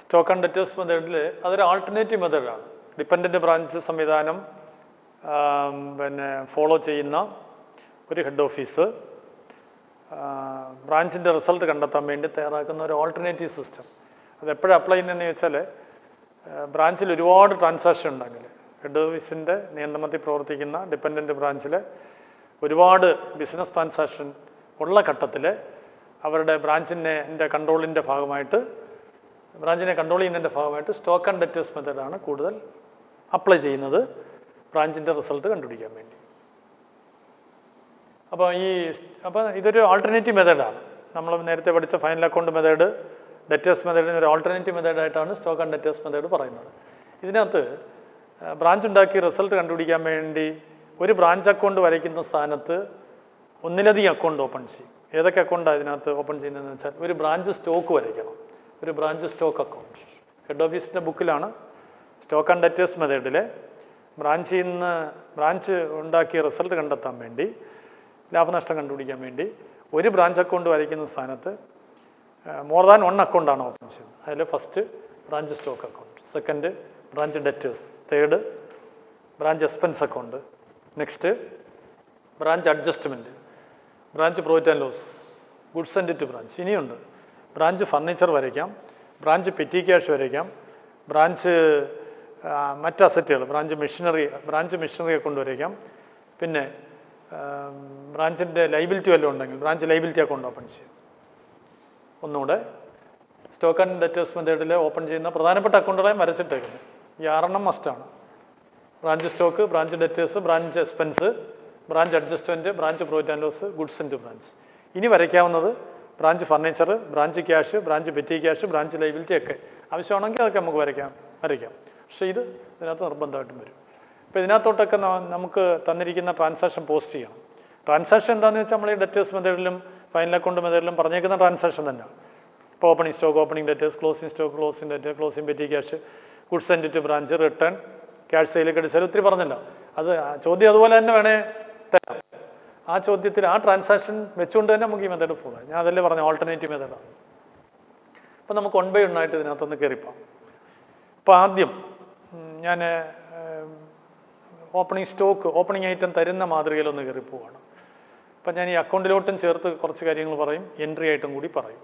Stock and debtors മെത്തേഡിൽ അതൊരു alternative മെത്തേഡാണ്. ഡിപ്പെൻഡൻറ്റ് ബ്രാഞ്ച് സംവിധാനം ഫോളോ ചെയ്യുന്ന ഒരു ഹെഡ് ഓഫീസ് ബ്രാഞ്ചിൻ്റെ റിസൾട്ട് കണ്ടെത്താൻ വേണ്ടി തയ്യാറാക്കുന്ന ഒരു ഓൾട്ടർനേറ്റീവ് സിസ്റ്റം. അത് എപ്പോഴും അപ്ലൈ ചെയ്യുന്നതെന്ന് ചോദിച്ചാൽ ബ്രാഞ്ചിൽ ഒരുപാട് ട്രാൻസാക്ഷൻ ഉണ്ടെങ്കിൽ ഹെഡ് ഓഫീസിൻ്റെ നിയന്ത്രണത്തിൽ പ്രവർത്തിക്കുന്ന ഡിപ്പെൻഡൻറ്റ് ബ്രാഞ്ചിൽ ഒരുപാട് ബിസിനസ് ട്രാൻസാക്ഷൻ ഉള്ള ഘട്ടത്തിൽ അവരുടെ ബ്രാഞ്ചിൻ്റെ കൺട്രോളിൻ്റെ ഭാഗമായിട്ട് ബ്രാഞ്ചിനെ കൺട്രോൾ ചെയ്യുന്നതിൻ്റെ ഭാഗമായിട്ട് സ്റ്റോക്ക് ആൻഡ് ഡെറ്റേഴ്സ് മെത്തേഡാണ് കൂടുതൽ അപ്ലൈ ചെയ്യുന്നത് ബ്രാഞ്ചിൻ്റെ റിസൾട്ട് കണ്ടുപിടിക്കാൻ വേണ്ടി. അപ്പോൾ ഇതൊരു ആൾട്ടർനേറ്റീവ് മെത്തേഡാണ്. നമ്മൾ നേരത്തെ പഠിച്ച ഫൈനൽ അക്കൗണ്ട് മെത്തേഡ്, ഡെറ്റേഴ്സ് മെത്തേഡിന് ഒരു ആൾട്ടർനേറ്റീവ് മെത്തേഡായിട്ടാണ് സ്റ്റോക്ക് ആൻഡ് ഡെറ്റേഴ്സ് മെത്തേഡ് പറയുന്നത്. ഇതിനകത്ത് ബ്രാഞ്ച് ഉണ്ടാക്കി റിസൾട്ട് കണ്ടുപിടിക്കാൻ വേണ്ടി ഒരു ബ്രാഞ്ച് അക്കൗണ്ട് വരയ്ക്കുന്ന സ്ഥാനത്ത് ഒന്നിലധികം അക്കൗണ്ട് ഓപ്പൺ ചെയ്യും. ഏതൊക്കെ അക്കൗണ്ടാണ് ഇതിനകത്ത് ഓപ്പൺ ചെയ്യുന്നതെന്ന് വെച്ചാൽ ഒരു ബ്രാഞ്ച് സ്റ്റോക്ക് വരയ്ക്കണം, ഒരു ബ്രാഞ്ച് സ്റ്റോക്ക് അക്കൗണ്ട്. ഹെഡ് ഓഫീസിൻ്റെ ബുക്കിലാണ് സ്റ്റോക്ക് ആൻഡ് ഡെറ്റേഴ്സ് മെത്തേഡിലെ ബ്രാഞ്ച് ഉണ്ടാക്കിയ റിസൾട്ട് കണ്ടെത്താൻ വേണ്ടി, ലാഭനഷ്ടം കണ്ടുപിടിക്കാൻ വേണ്ടി ഒരു ബ്രാഞ്ച് അക്കൗണ്ട് വരയ്ക്കുന്ന സ്ഥാനത്ത് മോർ ദാൻ വൺ അക്കൗണ്ടാണ് ഓപ്പൺ ചെയ്യുന്നത്. അതിൽ first branch stock account, second branch debtors, third branch expense account, next branch adjustment, branch profit and loss, goods and debt branch. ഇനിയുണ്ട് ബ്രാഞ്ച് ഫർണിച്ചർ വരയ്ക്കാം, ബ്രാഞ്ച് പെറ്റി ക്യാഷ് വരയ്ക്കാം, branch മറ്റ് അസറ്റുകൾ, branch machinery account വരയ്ക്കാം. പിന്നെ ബ്രാഞ്ചിൻ്റെ liability വല്ലതും ഉണ്ടെങ്കിൽ branch liability account open ചെയ്യും. ഒന്നുകൂടെ സ്റ്റോക്ക് ആൻഡ് ഡെറ്റേഴ്സ് മെത്തേഡിൽ ഓപ്പൺ ചെയ്യുന്ന പ്രധാനപ്പെട്ട അക്കൗണ്ടുകളെയും വരച്ചിട്ടേക്കുന്നത്. ഈ 6 മസ്റ്റാണ്. Branch stock, branch debtors, branch expense, branch adjustment, branch profit and loss, goods and branch. ഇനി വരയ്ക്കാവുന്നത് branch furniture, branch cash, branch petty cash, branch liability ഒക്കെ ആവശ്യമാണെങ്കിൽ അതൊക്കെ നമുക്ക് വരയ്ക്കാം. പക്ഷേ ഇതിനകത്ത് നിർബന്ധമായിട്ടും വരും. അപ്പോൾ ഇതിനകത്തോട്ടൊക്കെ നമുക്ക് തന്നിരിക്കുന്ന ട്രാൻസാക്ഷൻ പോസ്റ്റ് ചെയ്യണം. ട്രാൻസാക്ഷൻ എന്താണെന്ന് വെച്ചാൽ നമ്മൾ ഈ ഡെറ്റേഴ്സ് മെത്തേഡിലും ഫൈനൽ അക്കൗണ്ട് മെത്തേഡിലും പറഞ്ഞേക്കുന്ന ട്രാൻസാക്ഷൻ തന്നെയാണ്. ഇപ്പോൾ opening stock, opening debtors, closing stock, closing debt, closing petty cash, goods and debt branch, return, cash sale, credit sale, ഒത്തിരി പറഞ്ഞല്ലോ. അത് ചോദ്യം അതുപോലെ തന്നെ വേണേ തരാം. ആ ചോദ്യത്തിൽ ആ ട്രാൻസാക്ഷൻ വെച്ചുകൊണ്ട് തന്നെ നമുക്ക് ഈ മെത്തേഡ് ഫോളോ ചെയ്യാം. ഞാൻ അതല്ലേ പറഞ്ഞ ആൾട്ടർനേറ്റീവ് മെത്തേഡാണ്. അപ്പോൾ നമുക്ക് 1 by 1 ആയിട്ട് ഇതിനകത്തൊന്ന് കയറിപ്പോം. അപ്പോൾ ആദ്യം ഞാൻ ഓപ്പണിംഗ് ഐറ്റം തരുന്ന മാതൃകയിലൊന്ന് കയറിപ്പോവാണ്. അപ്പം ഞാൻ ഈ അക്കൗണ്ടിലോട്ടും ചേർത്ത് കുറച്ച് കാര്യങ്ങൾ പറയും, എൻട്രി ആയിട്ടും കൂടി പറയും.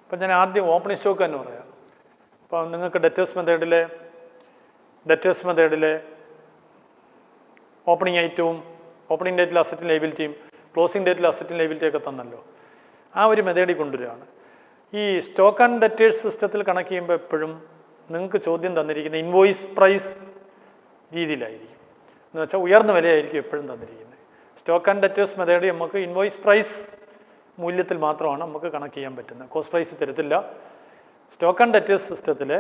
അപ്പം ഞാൻ ആദ്യം ഓപ്പണിംഗ് സ്റ്റോക്ക് തന്നെ പറയാം. അപ്പോൾ നിങ്ങൾക്ക് ഡെറ്റേഴ്സ് മെത്തേഡിലെ ഓപ്പണിംഗ് ഐറ്റവും ഓപ്പണിംഗ് ഡേറ്റിൽ അസറ്റും ലൈബിലിറ്റിയും ക്ലോസിംഗ് ഡേറ്റിൽ അസറ്റും ലൈബിലിറ്റിയും ഒക്കെ തന്നല്ലോ. ആ ഒരു മെത്തേഡിൽ കൊണ്ടുവരികയാണ്. ഈ സ്റ്റോക്ക് ആൻഡ് ഡെറ്റേഴ്സ് സിസ്റ്റത്തിൽ കണക്ട് ചെയ്യുമ്പോൾ എപ്പോഴും നിങ്ങൾക്ക് ചോദ്യം തന്നിരിക്കുന്ന ഇൻവോയ്സ് പ്രൈസ് രീതിയിലായിരിക്കും. എന്ന് വെച്ചാൽ ഉയർന്ന വിലയായിരിക്കും എപ്പോഴും തന്നിരിക്കുന്നത്. സ്റ്റോക്ക് ആൻഡ് ഡെറ്റേഴ്സ് മെത്തേഡ് നമുക്ക് ഇൻവോയ്സ് പ്രൈസ് മൂല്യത്തിൽ മാത്രമാണ് നമുക്ക് കണക്ട് ചെയ്യാൻ പറ്റുന്നത്. കോസ്റ്റ് പ്രൈസ് തരത്തില്ല. സ്റ്റോക്ക് ആൻഡ് ഡെറ്റേഴ്സ് സിസ്റ്റത്തിൽ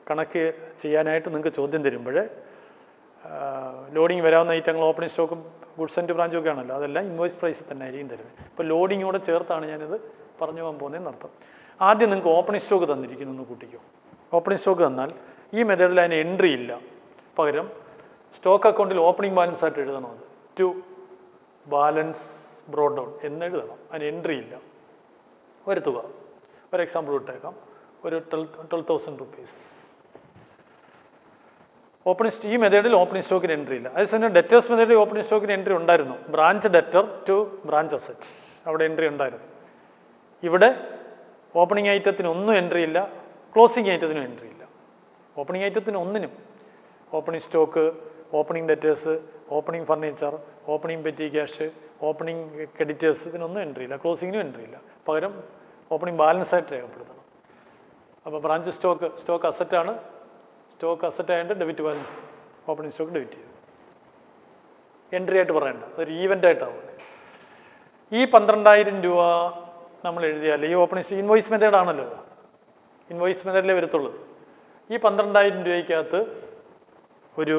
കണക്ക് ചെയ്യാനായിട്ട് നിങ്ങൾക്ക് ചോദ്യം തരുമ്പോൾ ലോഡിങ് വരാവുന്ന ഐറ്റങ്ങൾ ഓപ്പണിംഗ് സ്റ്റോക്കും ഗുഡ്സ് ആൻഡ് ബ്രാഞ്ചും ഒക്കെ ആണല്ലോ, അതെല്ലാം ഇൻവോയ്സ് പ്രൈസിൽ തന്നെ ആയിരിക്കും തരുന്നത്. ഇപ്പോൾ ലോഡിങ്ങോടെ ചേർത്താണ് ഞാനിത് പറഞ്ഞു പോകാൻ പോകുന്നതെന്ന് അർത്ഥം. ആദ്യം നിങ്ങൾക്ക് ഓപ്പണിംഗ് സ്റ്റോക്ക് തന്നിരിക്കുന്നു എന്ന് കൂട്ടിക്കോ. ഓപ്പണിംഗ് സ്റ്റോക്ക് തന്നാൽ ഈ മെത്തേഡിൽ അതിന് എൻട്രി ഇല്ല. പകരം സ്റ്റോക്ക് അക്കൗണ്ടിൽ ഓപ്പണിംഗ് ബാലൻസ് ആയിട്ട് എഴുതണം. അത് ടു ബാലൻസ് ബ്രോഡ് ഡൗൺ എന്ന് എഴുതണം. അതിന് എൻട്രി ഇല്ല. ഒരു തുക, ഒരു എക്സാമ്പിൾ ഇട്ടേക്കാം, ഒരു 12,000 rupees. ഈ മെത്തേഡിൽ ഓപ്പണിംഗ് സ്റ്റോക്കിന് എൻട്രി ഇല്ല. അതേസമയം ഡെറ്റേഴ്സ് മെത്തേഡിൽ ഓപ്പണിംഗ് സ്റ്റോക്കിന് എൻട്രി ഉണ്ടായിരുന്നു. Branch debtor to branch asset, അവിടെ എൻട്രി ഉണ്ടായിരുന്നു. ഇവിടെ ഓപ്പണിംഗ് ഐറ്റത്തിന് ഒന്നും എൻട്രി ഇല്ല, ക്ലോസിംഗ് ഐറ്റത്തിനും എൻട്രി ഇല്ല. ഓപ്പണിംഗ് ഐറ്റത്തിന് ഒന്നിനും, opening stock, opening debtors, opening furniture, opening petty cash, opening creditors, ഇതിനൊന്നും എൻട്രി ഇല്ല. ക്ലോസിങ്ങിനും എൻട്രി ഇല്ല. പകരം ഓപ്പണിംഗ് ബാലൻസ് ആയിട്ട് രേഖപ്പെടുത്തണം. അപ്പോൾ ബ്രാഞ്ച് സ്റ്റോക്ക് അസറ്റാണ്. സ്റ്റോക്ക് അസറ്റ് ആയതുകൊണ്ട് debit balance, opening stock debit ചെയ്തു. എൻട്രി ആയിട്ട് പറയണ്ട, അതൊരു ഈവൻ്റ് ആയിട്ടാണ്. ഈ 12,000 രൂപ നമ്മൾ എഴുതിയാൽ ഈ ഓപ്പണിംഗ് ഇൻവോയ്സ് മെത്തേഡാണല്ലോ, ഇൻവോയ്സ് മെത്തേഡിലേ വരത്തുള്ളൂ. ഈ 12,000 രൂപയ്ക്കകത്ത് ഒരു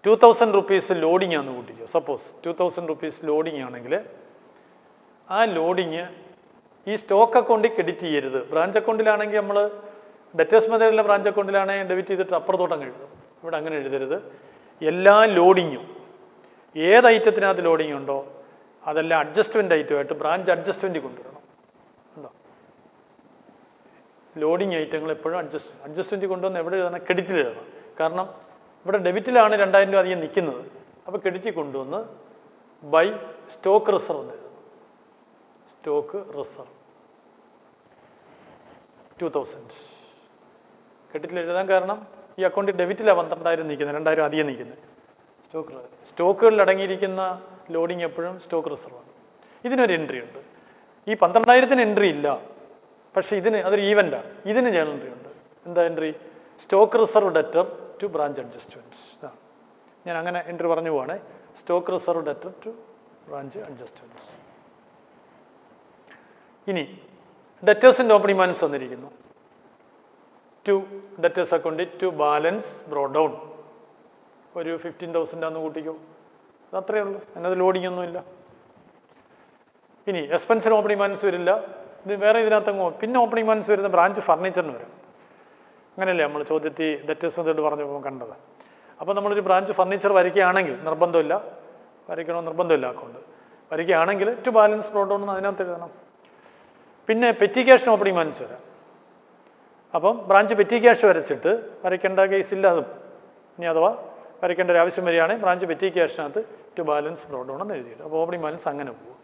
2,000 rupees ലോഡിങ് ആണെന്ന് കൂട്ടിക്കോ. സപ്പോസ് 2,000 rupees ലോഡിങ് ആണെങ്കിൽ ആ ലോഡിങ് ഈ സ്റ്റോക്ക് അക്കൗണ്ടിൽ ക്രെഡിറ്റ് ചെയ്യരുത്. ബ്രാഞ്ച് അക്കൗണ്ടിലാണെങ്കിൽ നമ്മൾ ഡെറ്റേഴ്സ് മെത്തേഡിലെ ബ്രാഞ്ച് അക്കൗണ്ടിലാണെങ്കിൽ ഡെബിറ്റ് ചെയ്തിട്ട് അപ്പുറത്തോട്ടങ്ങ് എഴുതും. ഇവിടെ അങ്ങനെ എഴുതരുത്. എല്ലാ ലോഡിങ്ങും ഏത് ഐറ്റത്തിനകത്ത് ലോഡിങ് ഉണ്ടോ അതെല്ലാം അഡ്ജസ്റ്റ്മെൻറ്റ് ഐറ്റമായിട്ട് ബ്രാഞ്ച് അഡ്ജസ്റ്റ്മെൻറ്റ് കൊണ്ടുവരണം. ഉണ്ടോ? ലോഡിങ് ഐറ്റങ്ങൾ എപ്പോഴും അഡ്ജസ്റ്റ്മെൻറ്റ് കൊണ്ടുവന്ന് എവിടെ എഴുതണം? ക്രെഡിറ്റിൽ എഴുതണം. കാരണം ഇവിടെ ഡെബിറ്റിലാണ് 2000 രൂപ അധികം നിൽക്കുന്നത്. അപ്പോൾ ക്രെഡിറ്റിൽ കൊണ്ടുവന്ന് ബൈ സ്റ്റോക്ക് റിസർവ് എന്ന് എഴുതണം. സ്റ്റോക്ക് റിസർവ് 2000 ക്രെഡിറ്റിൽ എഴുതാൻ കാരണം ഈ അക്കൗണ്ടിൽ ഡെബിറ്റിലാണ് 12,000 നിൽക്കുന്നത്, 2,000 അധികം നിൽക്കുന്നത്. സ്റ്റോക്കുകളിൽ അടങ്ങിയിരിക്കുന്ന ലോഡിങ് എപ്പോഴും സ്റ്റോക്ക് റിസർവാണ്. ഇതിനൊരു എൻട്രി ഉണ്ട്. ഈ 12,000 എൻട്രി ഇല്ല, പക്ഷേ അതൊരു ഈവൻ്റാണ്. ഇതിന് ജേണൽ എൻട്രി ഉണ്ട്. എന്താ entry? Stock reserve debtor to branch adjustment. ഇതാണ് ഞാൻ അങ്ങനെ എൻട്രി പറഞ്ഞു പോവാണ്. Stock reserve debtor to branch adjustment. ഇനി ഡെറ്റേഴ്സിൻ്റെ ഓപ്പണിംഗ് ബാലൻസ് തന്നിരിക്കുന്നു. ടു ഡെറ്റേഴ്സ് അക്കൗണ്ടിൽ ടു ബാലൻസ് ബ്രോ ഡൗൺ ഒരു 15,000 ആണെന്ന് കൂട്ടിക്കോ. അത് അത്രയേ ഉള്ളൂ. അതിനകത്ത് ലോഡിംഗ് ഒന്നുമില്ല. ഇനി എക്സ്പെൻസിന് ഓപ്പണിംഗ് ബാലൻസ് വരില്ല. ഇത് വേറെ ഇതിനകത്തങ്ങ് പിന്നെ ഓപ്പണിംഗ് ബാലൻസ് വരുന്ന ബ്രാഞ്ച് ഫർണിച്ചറിന് വരും. അങ്ങനെയല്ലേ നമ്മൾ ചോദ്യത്തിൽ ഡെറ്റേഴ്സ് മെത്തേഡ് പറഞ്ഞപ്പോൾ കണ്ടത്. അപ്പോൾ നമ്മളൊരു ബ്രാഞ്ച് ഫർണിച്ചർ വരയ്ക്കുകയാണെങ്കിൽ നിർബന്ധമില്ല, നിർബന്ധമില്ല അക്കൗണ്ട് വരയ്ക്കുകയാണെങ്കിൽ ടു ബാലൻസ് ബ്രോ ഡൗൺ എന്ന് അതിനകത്ത് എഴുതണം. പിന്നെ പെറ്റി ക്യാഷിന് ഓപ്പണിംഗ് ബാലൻസ് വരാം. അപ്പം ബ്രാഞ്ച് പെറ്റി ക്യാഷ് വരച്ചിട്ട് വരയ്ക്കേണ്ട കേസില്ല. അതും ഇനി അഥവാ വരയ്ക്കേണ്ട ഒരു ആവശ്യം വരികയാണെങ്കിൽ ബ്രാഞ്ച് പെറ്റി ക്യാഷിനകത്ത് ടു ബാലൻസ് ബ്രോ ഡൗൺ എന്ന് എഴുതിയിട്ട് അപ്പോൾ ഓപ്പണിംഗ് ബാലൻസ് അങ്ങനെ പോകും.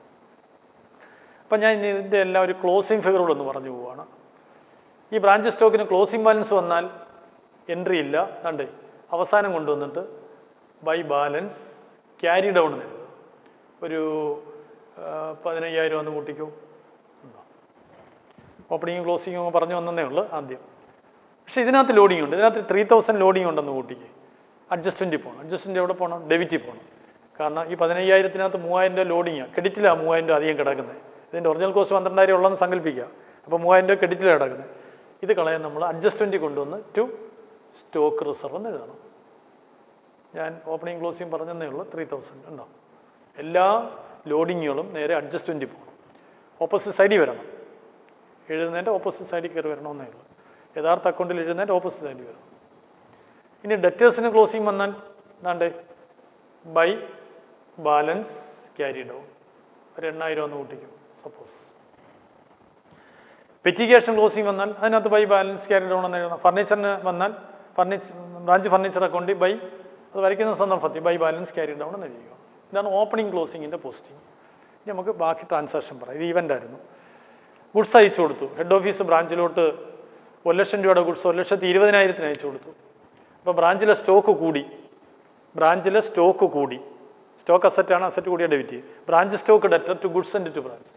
അപ്പം ഞാൻ ഇതിൻ്റെ എല്ലാം ഒരു ക്ലോസിംഗ് ഫിഗറുകളൊന്ന് പറഞ്ഞു പോവുകയാണ്. ഈ ബ്രാഞ്ച് സ്റ്റോക്കിന് ക്ലോസിംഗ് ബാലൻസ് വന്നാൽ എൻട്രി ഇല്ല. കണ്ടേ അവസാനം കൊണ്ടുവന്നിട്ട് ബൈ ബാലൻസ് ക്യാരി ഡൗൺ എന്ന് എഴുതുക. ഒരു 15,000 എന്ന് കൂട്ടിക്കോ. ഓപ്പണിങ്ങും ക്ലോസിങ്ങും പറഞ്ഞു വന്നതേ ഉള്ളൂ ആദ്യം. പക്ഷേ ഇതിനകത്ത് ലോഡിംഗ് ഉണ്ട്. ഇതിനകത്ത് 3,000 ലോഡിംഗ് ഉണ്ടെന്ന് കൂട്ടിക്ക്. അഡ്ജസ്റ്റ്മെൻറ്റിൽ പോകണം. അഡ്ജസ്റ്റ്മെൻറ്റ് എവിടെ പോകണം? ഡെബിറ്റിൽ പോകണം. കാരണം ഈ 15,000-നകത്ത് 3,000 രൂപ ലോഡിങ്ങാണ്. ക്രെഡിറ്റിലാണ് 3,000 രൂപ അധികം കിടക്കുന്നത്. ഇതിൻ്റെ ഒറിജിനൽ കോസ്റ്റ് 12,000 ഉള്ളതെന്ന് സങ്കല്പിക്കുക. അപ്പോൾ 3,000 രൂപ ക്രെഡിറ്റിലാണ് കിടക്കുന്നത്. ഇത് കളയാൻ നമ്മൾ അഡ്ജസ്റ്റ്മെൻറ്റിൽ കൊണ്ടുവന്ന് ടു സ്റ്റോക്ക് റിസർവ് എന്ന് എഴുതണം. ഞാൻ ഓപ്പണിംഗ് ക്ലോസിങ് പറഞ്ഞതേ ഉള്ളൂ. 3,000 ഉണ്ടോ? എല്ലാ ലോഡിങ്ങുകളും നേരെ അഡ്ജസ്റ്റ്മെൻറ്റിൽ പോകണം. ഓപ്പോസിറ്റ് സൈഡിൽ വരണം. എഴുതുന്നതിൻ്റെ ഓപ്പോസിറ്റ് സൈഡിൽ കയറി വരണമെന്നേ ഉള്ളൂ. യഥാർത്ഥ അക്കൗണ്ടിൽ എഴുതുന്നതിൻ്റെ ഓപ്പോസിറ്റ് സൈഡിൽ വരണം. ഇനി ഡെറ്റേഴ്സിന് ക്ലോസിങ് വന്നാൽ എന്താണ്ട് ബൈ ബാലൻസ് ക്യാരി ഡൗൺ ഒരു 8,000 എന്ന് കൂട്ടിക്കും സപ്പോസ്. പെറ്റി ക്യാഷിന് ക്ലോസിങ് വന്നാൽ അതിനകത്ത് ബൈ ബാലൻസ് ക്യാരി ഡൗൺ എന്ന് എഴുതണം. ഫർണിച്ചറിന് വന്നാൽ ബ്രാഞ്ച് ഫർണിച്ചർ അക്കൗണ്ടിൽ ബൈ അത് വരയ്ക്കുന്ന സന്ദർഭത്തിൽ ബൈ ബാലൻസ് ക്യാരി ഡൗൺ എന്ന് എഴുതുക. ഇതാണ് ഓപ്പണിംഗ് ക്ലോസിങ്ങിൻ്റെ പോസ്റ്റിംഗ്. ഇനി നമുക്ക് ബാക്കി ട്രാൻസാക്ഷൻ പറയാം. ഇത് ഈവൻ്റ് ആയിരുന്നു. ഗുഡ്സ് അയച്ചു കൊടുത്തു. ഹെഡ് ഓഫീസ് ബ്രാഞ്ചിലോട്ട് 1,00,000 രൂപയുടെ ഗുഡ്സ് 1,20,000 അയച്ചു കൊടുത്തു. അപ്പോൾ ബ്രാഞ്ചിലെ സ്റ്റോക്ക് കൂടി. സ്റ്റോക്ക് അസറ്റാണ്. അസറ്റ് കൂടിയ debit. Branch stock debtor to goods send to branch.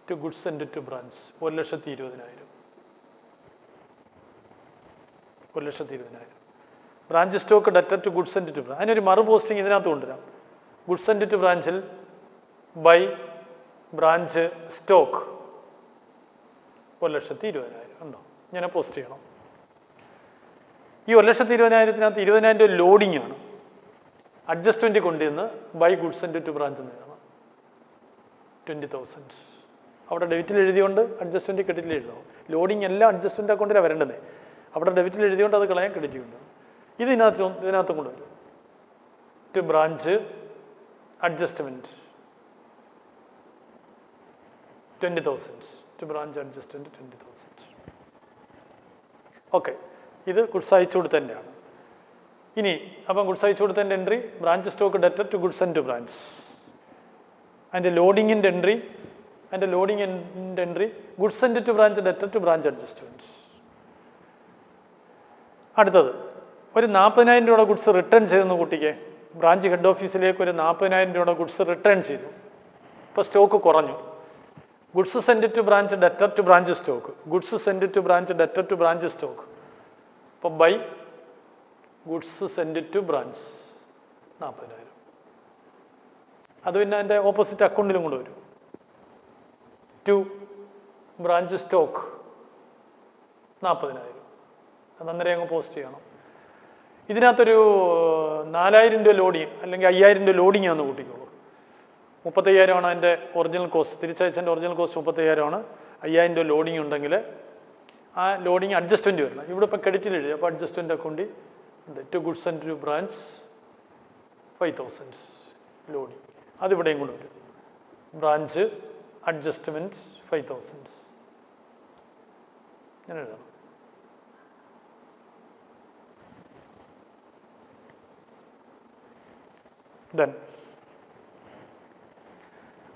To goods send to branch 1,20,000. 1,20,000. Branch stock debtor to goods send to branch. അതിനൊരു മറു പോസ്റ്റിംഗ് ഇതിനകത്ത് കൊണ്ടുവരാം. ഗുഡ്സ് സെൻഡ് ടു ബ്രാഞ്ചിൽ ബൈ ബ്രാഞ്ച് സ്റ്റോക്ക് 1,20,000 ഉണ്ടോ? ഇങ്ങനെ post ചെയ്യണം. ഈ 1,20,000-നകത്ത് 20,000 രൂപ ലോഡിംഗ് ആണ്. അഡ്ജസ്റ്റ്മെൻറ്റ് കൊണ്ടുവന്ന് by goods send to branch എന്ന് എഴുതണം. 20,000 അവിടെ ഡെബിറ്റിൽ എഴുതിയോണ്ട് അഡ്ജസ്റ്റ്മെൻറ്റ് ക്രെഡിറ്റിൽ എഴുതണം. ലോഡിംഗ് എല്ലാം അഡ്ജസ്റ്റ്മെൻറ്റ് അക്കൗണ്ടിലാണ് വരേണ്ടത്. അവിടെ ഡെബിറ്റിൽ എഴുതിയോണ്ട് അത് കളയാൻ ക്രെഡിറ്റ് കൊണ്ടുവരും. ഇതിനകത്തും കൊണ്ടുവരും. To branch adjustment 20,000. To branch adjustment 20,000. Okay, ഇത് ഗുഡ്സ് അയച്ചു കൊടുത്തതിൻ്റെയാണ്. ഇനി അപ്പം ഗുഡ്സ് അയച്ചു കൊടുത്തതിൻ്റെ entry branch stock debtor to goods send to branch. അതിൻ്റെ ലോഡിങ്ങിൻ്റെ entry goods send to branch debtor to branch adjustment. അടുത്തത് ഒരു 40,000 രൂപയുടെ ഗുഡ്സ് റിട്ടേൺ ചെയ്തെന്ന് കൂട്ടിക്കേ. ബ്രാഞ്ച് ഹെഡ് ഓഫീസിലേക്ക് ഒരു 40,000 രൂപയുടെ ഗുഡ്സ് റിട്ടേൺ ചെയ്തു. ഇപ്പോൾ സ്റ്റോക്ക് കുറഞ്ഞു. Goods send to branch debtor to branch stock. Goods send to branch debtor to branch stock. അപ്പോൾ by goods send to branch 40,000. അത് പിന്നെ അതിൻ്റെ ഓപ്പോസിറ്റ് അക്കൗണ്ടിലും കൂടെ വരും. To branch stock 40,000. അത് അന്നേരം അങ്ങ് പോസ്റ്റ് ചെയ്യണം. ഇതിനകത്തൊരു 4,000 രൂപ ലോഡിങ് അല്ലെങ്കിൽ 5,000 രൂപ ലോഡിങ് ആണെന്ന് കൂട്ടിക്കോളൂ. 35,000 ആണ് അതിൻ്റെ ഒറിജിനൽ കോസ്റ്റ്. തിരിച്ചയച്ചതിൻ്റെ ഒറിജിനൽ കോസ്റ്റ് 35,000 ആണ്. 5,000 രൂപ ലോഡിങ് ഉണ്ടെങ്കിൽ ആ ലോഡിങ് അഡ്ജസ്റ്റ്മെൻറ്റ് വരണം. ഇവിടെ ഇപ്പോൾ ക്രെഡിറ്റിൽ എഴുതി. അപ്പോൾ അഡ്ജസ്റ്റ്മെൻറ്റ് അക്കൗണ്ടിൽ to goods send to branch 5,000 loading. അതിവിടെയും കൂടെ വരും. Branch adjustment 5,000. ഇങ്ങനെ എഴുതണം. ദെൻ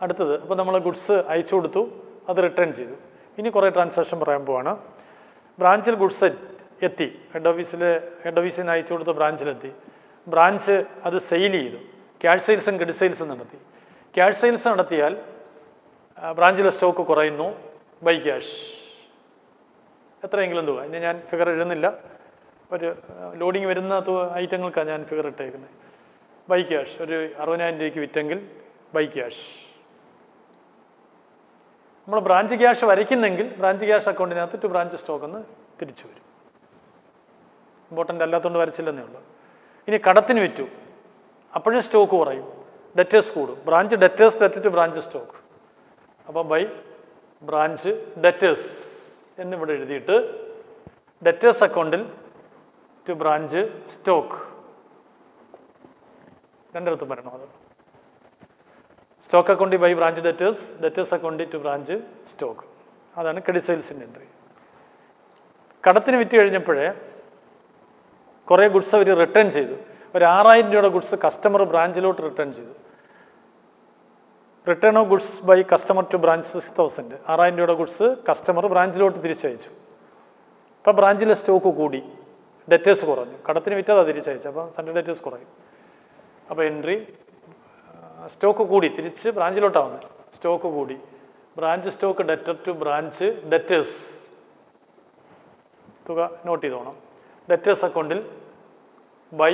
അടുത്തത്, അപ്പോൾ നമ്മൾ ഗുഡ്സ് അയച്ചു കൊടുത്തു, അത് റിട്ടേൺ ചെയ്തു. ഇനി കുറേ ട്രാൻസാക്ഷൻ പറയാൻ പോവാണ്. ബ്രാഞ്ചിൽ ഗുഡ്സ് എത്തി, ഹെഡ് ഓഫീസിൽ നിന്ന് അയച്ചു കൊടുത്ത് ബ്രാഞ്ചിലെത്തി. ബ്രാഞ്ച് അത് സെയിൽ ചെയ്തു, ക്യാഷ് സെയിൽസും ക്രെഡിറ്റ് സെയിൽസും നടത്തി. ക്യാഷ് സെയിൽസ് നടത്തിയാൽ ബ്രാഞ്ചിലെ സ്റ്റോക്ക് കുറയുന്നു ബൈ ക്യാഷ്. എത്രയെങ്കിലും തുക, ഇനി ഞാൻ ഫിഗർ എഴുതുന്നില്ല, ഒരു ലോഡിങ് വരുന്ന ഐറ്റങ്ങൾക്കാണ് ഞാൻ ഫിഗർ ഇട്ടേക്കുന്നത്. ബൈ ക്യാഷ് ഒരു 60,000 രൂപയ്ക്ക് വിറ്റെങ്കിൽ ബൈ ക്യാഷ്. നമ്മൾ ബ്രാഞ്ച് ക്യാഷ് വരയ്ക്കുന്നെങ്കിൽ ബ്രാഞ്ച് ക്യാഷ് അക്കൗണ്ടിനകത്ത് ടു ബ്രാഞ്ച് സ്റ്റോക്ക് എന്ന് തിരിച്ചു വരും. ഇമ്പോർട്ടൻ്റ് അല്ലാത്തതുകൊണ്ട് വരച്ചില്ലെന്നേ ഉള്ളൂ. ഇനി കടത്തിന് വിറ്റു, അപ്പോഴും സ്റ്റോക്ക് കുറയും, ഡെറ്റേഴ്സ് കൂടും. Branch debtors debt to branch stock. അപ്പോൾ ബൈ ബ്രാഞ്ച് ഡെറ്റേഴ്സ് എന്നിവിടെ എഴുതിയിട്ട് ഡെറ്റേഴ്സ് അക്കൗണ്ടിൽ ടു ബ്രാഞ്ച് സ്റ്റോക്ക് രണ്ടിടത്തും വരണം. അത് സ്റ്റോക്ക് അക്കൗണ്ടിൽ ബൈ ബ്രാഞ്ച് ഡെറ്റേഴ്സ്, ഡെറ്റേഴ്സ് അക്കൗണ്ടിൽ ടു ബ്രാഞ്ച് സ്റ്റോക്ക്. അതാണ് ക്രെഡിറ്റ് സെയിൽസിൻ്റെ എൻട്രി. കടത്തിന് വിറ്റ് കഴിഞ്ഞപ്പോഴേ കുറേ ഗുഡ്സ് അവർ റിട്ടേൺ ചെയ്തു. ഒരു 6,000 രൂപയുടെ ഗുഡ്സ് കസ്റ്റമർ ബ്രാഞ്ചിലോട്ട് റിട്ടേൺ ചെയ്തു. Return of goods by customer to branch 6,000. 6,000 രൂപയുടെ ഗുഡ്സ് കസ്റ്റമർ ബ്രാഞ്ചിലോട്ട് തിരിച്ചയച്ചു. അപ്പോൾ ബ്രാഞ്ചിലെ സ്റ്റോക്ക് കൂടി, ഡെറ്റേഴ്സ് കുറഞ്ഞു. കടത്തിന് വിറ്റതാ തിരിച്ചയച്ചു, അപ്പോൾ സൺഡേ ഡെറ്റേഴ്സ് കുറയും. അപ്പോൾ എൻട്രി സ്റ്റോക്ക് കൂടി, തിരിച്ച് ബ്രാഞ്ചിലോട്ടാണ് വന്നത്. സ്റ്റോക്ക് കൂടി, branch stock debtor to branch debtors. തുക നോട്ട് ചെയ്തോണം. ഡെറ്റേഴ്സ് അക്കൗണ്ടിൽ ബൈ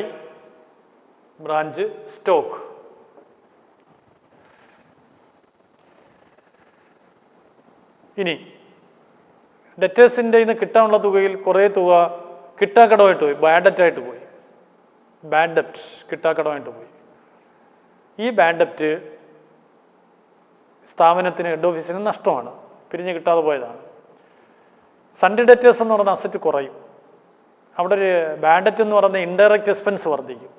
ബ്രാഞ്ച് സ്റ്റോക്ക്. ഇനി ഡെറ്റേഴ്സിൻ്റെ ഇന്ന് കിട്ടാനുള്ള തുകയിൽ കുറേ തുക കിട്ടാക്കടമായിട്ട് പോയി, ബാഡ് ഡെറ്റായിട്ട് പോയി. ബാഡ് ഡെപ്റ്റ് കിട്ടാക്കടമായിട്ട് പോയി. ഈ ബാഡ് ഡെപ്റ്റ് സ്ഥാപനത്തിന്, ഹെഡ് ഓഫീസിന് നഷ്ടമാണ്, പിരിഞ്ഞ് കിട്ടാതെ പോയതാണ്. സൺഡേ ഡെറ്റേഴ്സ് എന്ന് പറയുന്ന അസറ്റ് കുറയും. അവിടെ ഒരു ബാഡ് ഡെറ്റ് എന്ന് പറയുന്ന ഇൻഡയറക്റ്റ് എക്സ്പെൻസ് വർദ്ധിക്കും.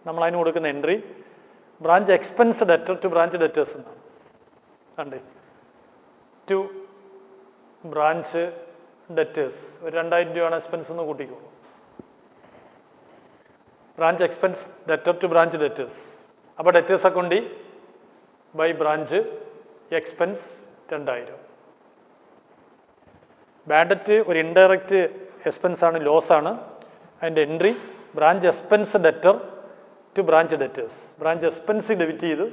നമ്മൾ അതിന് കൊടുക്കുന്ന entry branch expense debtor to branch debtors എന്നാണ്. കണ്ടേ, ടു ബ്രാഞ്ച് ഡെറ്റേഴ്സ്. ഒരു 2,000 രൂപയാണ് എക്സ്പെൻസ് എന്ന് കൂട്ടിക്കോളൂ. Branch expense debtor to branch debtors. അപ്പോൾ ഡെറ്റേഴ്സ് അക്കൗണ്ടിൽ by branch expense 2,000. Bad debt ഒരു ഇൻഡയറക്റ്റ് എക്സ്പെൻസാണ്, ലോസാണ്. അതിൻ്റെ entry branch expense debtor to branch debtors. Branch expense debit ചെയ്ത്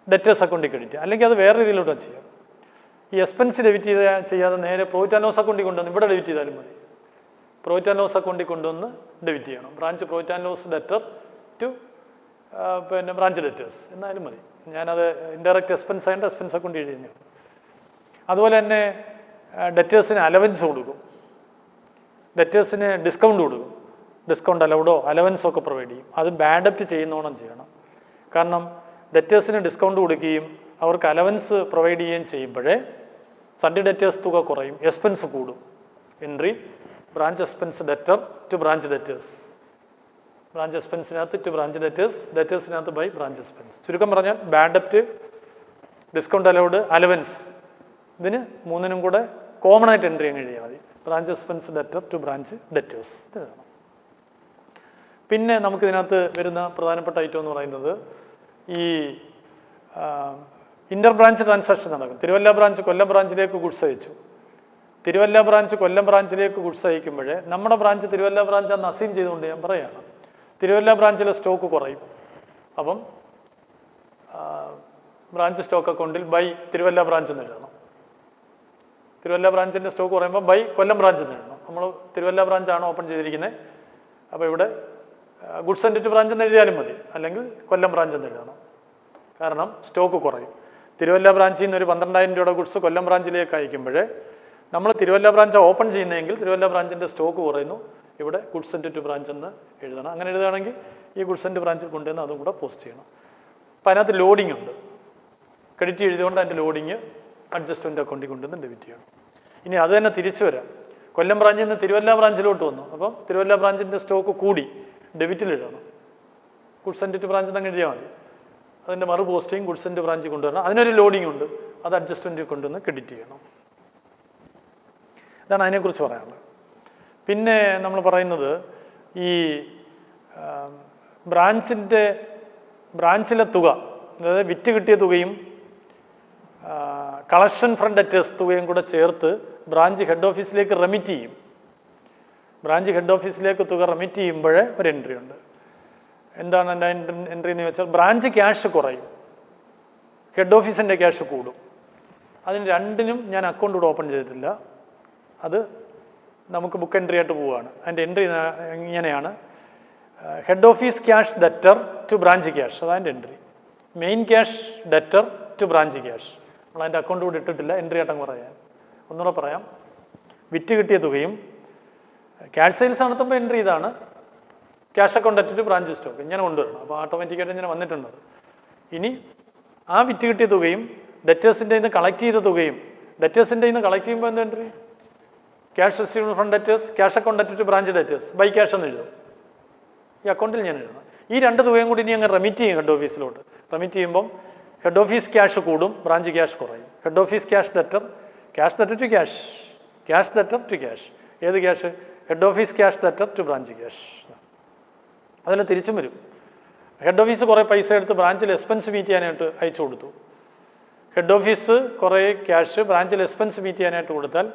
ഡെറ്റേഴ്സ് അക്കൗണ്ടിൽ ക്രെഡിറ്റ്. അല്ലെങ്കിൽ അത് വേറെ രീതിയിലൂടെ ചെയ്യാം. ഈ എക്സ്പെൻസ് ഡെബിറ്റ് ചെയ്യാതെ നേരെ പ്രോഫിറ്റ് ആൻഡ് ലോസ് അക്കൗണ്ടിൽ കൊണ്ടുവന്ന് ഇവിടെ ഡെബിറ്റ് ചെയ്താലും മതി. പ്രോഫിറ്റ് ആൻഡ് ലോസ് അക്കൗണ്ടിൽ കൊണ്ടുവന്ന് ഡെബിറ്റ് ചെയ്യണം. Branch profit and loss debtor to branch debtors എന്നാലും മതി. ഞാനത് ഇൻഡയറക്റ്റ് എക്സ്പെൻസ് ആയതുകൊണ്ട് എക്സ്പെൻസ് അക്കൗണ്ട് എഴുതുന്നു. അതുപോലെ തന്നെ ഡെറ്റേഴ്സിന് അലവൻസ് കൊടുക്കും, ഡെറ്റേഴ്സിന് ഡിസ്കൗണ്ട് കൊടുക്കും. ഡിസ്കൗണ്ട് അലൗഡോ അലവൻസോ ഒക്കെ പ്രൊവൈഡ് ചെയ്യും. അത് ബാഡ് ഡെപ്റ്റ് ചെയ്യുന്നോണം ചെയ്യണം. കാരണം ഡെറ്റേഴ്സിന് ഡിസ്കൗണ്ട് കൊടുക്കുകയും അവർക്ക് അലവൻസ് പ്രൊവൈഡ് ചെയ്യുകയും ചെയ്യുമ്പോഴേ സൺഡേ ഡെറ്റേഴ്സ് തുക കുറയും, എക്സ്പെൻസ് കൂടും. Entry branch expense debtor to branch debtors. Branch എക്സ്പെൻസിനകത്ത് ടു ബ്രാഞ്ച് ഡെറ്റേഴ്സ്, ഡെറ്റേഴ്സിനകത്ത് ബൈ ബ്രാഞ്ച് എക്സ്പെൻസ്. ചുരുക്കം പറഞ്ഞാൽ ബാഡ് ഡെപ്റ്റ്, ഡിസ്കൗണ്ട് അലൗഡ്, അലവൻസ്, ഇതിന് മൂന്നിനും കൂടെ കോമൺ ആയിട്ട് എൻട്രി അങ്ങ് എഴുതിയാൽ മതി. Branch expense debtor to branch debtors. പിന്നെ നമുക്കിതിനകത്ത് വരുന്ന പ്രധാനപ്പെട്ട ഐറ്റം എന്ന് പറയുന്നത് ഈ ഇൻ്റർ ബ്രാഞ്ച് ട്രാൻസാക്ഷൻ നടക്കും. തിരുവല്ല ബ്രാഞ്ച് കൊല്ലം ബ്രാഞ്ചിലേക്ക് ഗുഡ്സ് അയച്ചു. തിരുവല്ല ബ്രാഞ്ച് കൊല്ലം ബ്രാഞ്ചിലേക്ക് ഗുഡ്സ് അയക്കുമ്പോഴേ നമ്മുടെ ബ്രാഞ്ച് തിരുവല്ല ബ്രാഞ്ചാന്ന് അസീം ചെയ്തുകൊണ്ട് ഞാൻ പറയുകയാണ്. തിരുവല്ല ബ്രാഞ്ചിലെ സ്റ്റോക്ക് കുറയും. അപ്പം ബ്രാഞ്ച് സ്റ്റോക്ക് അക്കൗണ്ടിൽ ബൈ തിരുവല്ല ബ്രാഞ്ച് എന്ന് എഴുതണം. തിരുവല്ല ബ്രാഞ്ചിൻ്റെ സ്റ്റോക്ക് കുറയുമ്പോൾ ബൈ കൊല്ലം ബ്രാഞ്ച് എന്ന് എഴുതണം. നമ്മൾ തിരുവല്ല ബ്രാഞ്ചാണ് ഓപ്പൺ ചെയ്തിരിക്കുന്നത്. അപ്പോൾ ഇവിടെ ഗുഡ്സ് ആൻഡ് ഡെറ്റ് ബ്രാഞ്ച് എന്ന് എഴുതിയാലും മതി, അല്ലെങ്കിൽ കൊല്ലം ബ്രാഞ്ച് എന്ന് എഴുതണം. കാരണം സ്റ്റോക്ക് കുറയും. തിരുവല്ല ബ്രാഞ്ചിൽ നിന്ന് ഒരു 12,000 രൂപയുടെ ഗുഡ്സ് കൊല്ലം ബ്രാഞ്ചിലേക്ക് അയക്കുമ്പോഴേ നമ്മൾ തിരുവല്ല ബ്രാഞ്ച് ഓപ്പൺ ചെയ്യുന്നതെങ്കിൽ തിരുവല്ല ബ്രാഞ്ചിൻ്റെ സ്റ്റോക്ക് കുറയുന്നു. ഇവിടെ ഗുഡ്സ് ആൻഡ് ഡെറ്റ് ബ്രാഞ്ച് എന്ന് എഴുതണം. അങ്ങനെ എഴുതുകയാണെങ്കിൽ ഈ ഗുഡ്സ് ആൻഡ് ബ്രാഞ്ചിൽ കൊണ്ടുവന്ന് അതും കൂടെ പോസ്റ്റ് ചെയ്യണം. അപ്പോൾ അതിനകത്ത് ലോഡിംഗ് ഉണ്ട്. ക്രെഡിറ്റ് എഴുതിയതുകൊണ്ട് അതിൻ്റെ ലോഡിങ് അഡ്ജസ്റ്റ്മെൻ്റ് അക്കൗണ്ടിൽ കൊണ്ടുവന്ന് ഡെബിറ്റ് ചെയ്യണം. ഇനി അത് തന്നെ തിരിച്ചു വരാം. കൊല്ലം ബ്രാഞ്ചിൽ നിന്ന് തിരുവല്ല ബ്രാഞ്ചിലോട്ട് വന്നു. അപ്പം തിരുവല്ല ബ്രാഞ്ചിൻ്റെ സ്റ്റോക്ക് കൂടി, ഡെബിറ്റിൽ എഴുതണം. ഗുഡ്സ് ആൻഡ് ഡെറ്റ് ബ്രാഞ്ചിൽ നിന്ന് എഴുതിയാൽ മതി. അതിൻ്റെ മറു പോസ്റ്റിംഗ് ഗുഡ്സ് ആൻഡ് ബ്രാഞ്ചിൽ കൊണ്ടുവരണം. അതിനൊരു ലോഡിംഗ് ഉണ്ട്, അത് അഡ്ജസ്റ്റ്മെൻറ്റിൽ കൊണ്ടുവന്ന് ക്രെഡിറ്റ് ചെയ്യണം. ഇതാണ് അതിനെക്കുറിച്ച് പറയാനുള്ളത്. പിന്നെ നമ്മൾ പറയുന്നത് ഈ ബ്രാഞ്ചിലെ തുക, അതായത് വിറ്റ് കിട്ടിയ തുകയും കളക്ഷൻ ഫ്രം ഡെറ്റേഴ്സ് തുകയും കൂടെ ചേർത്ത് ബ്രാഞ്ച് ഹെഡ് ഓഫീസിലേക്ക് റെമിറ്റ് ചെയ്യും. ബ്രാഞ്ച് ഹെഡ് ഓഫീസിലേക്ക് തുക റെമിറ്റ് ചെയ്യുമ്പോഴേ ഒരു എൻട്രി ഉണ്ട്. എന്താണ് എൻ്റെ എൻട്രി എന്ന് വെച്ചാൽ, ബ്രാഞ്ച് ക്യാഷ് കുറയും, ഹെഡ് ഓഫീസിൻ്റെ ക്യാഷ് കൂടും. അതിന് രണ്ടിനും ഞാൻ അക്കൗണ്ട് ഇവിടെ ഓപ്പൺ ചെയ്തിട്ടില്ല. അത് നമുക്ക് ബുക്ക് എൻട്രി ആയിട്ട് പോവുകയാണ്. അതിൻ്റെ എൻട്രി ഇങ്ങനെയാണ്: head office cash debtor to branch cash, അതാണ് entry. Main cash debtor to branch cash. നമ്മൾ അതിൻ്റെ അക്കൗണ്ട് കൂടെ ഇട്ടിട്ടില്ല, എൻട്രി ആട്ടം പറയാൻ. ഒന്നുകൂടെ പറയാം: വിറ്റ് കിട്ടിയ തുകയും ക്യാഷ് സെയിൽസ് നടത്തുമ്പോൾ എൻട്രി ഇതാണ്, cash account at branch stock ഇങ്ങനെ കൊണ്ടുവരണം. അപ്പോൾ ഓട്ടോമാറ്റിക്കായിട്ട് ഇങ്ങനെ വന്നിട്ടുണ്ട്. ഇനി ആ വിറ്റ് കിട്ടിയ തുകയും ഡെറ്റേഴ്സിൻ്റെ നിന്ന് കളക്ട് ചെയ്ത തുകയും, ഡെറ്റേഴ്സിൻ്റെ നിന്ന് കളക്ട് ചെയ്യുമ്പോൾ എന്ത് entry? Cash received from debtors, cash account at branch debtors, by cash എന്ന് എഴുതും. ഈ അക്കൗണ്ടിൽ ഞാൻ എഴുതണം. ഈ രണ്ട് തുകയും കൂടി ഇനി അങ്ങ് റെമിറ്റ് ചെയ്യും ഹെഡ് ഓഫീസിലോട്ട്. റെമിറ്റ് ചെയ്യുമ്പം ഹെഡ് ഓഫീസ് ക്യാഷ് കൂടും, ബ്രാഞ്ച് ക്യാഷ് കുറയും. Head office cash debtor, cash debtor to cash, cash debtor to cash. ഏത് cash? Head office cash debtor to branch cash. അതിൽ തിരിച്ചും വരും. ഹെഡ് ഓഫീസ് കുറേ പൈസ എടുത്ത് ബ്രാഞ്ചിൽ എക്സ്പെൻസ് മീറ്റ് ചെയ്യാനായിട്ട് അയച്ചു കൊടുത്തു. ഹെഡ് ഓഫീസ് കുറേ ക്യാഷ് ബ്രാഞ്ചിൽ എക്സ്പെൻസ് മീറ്റ് ചെയ്യാനായിട്ട് കൊടുത്താൽ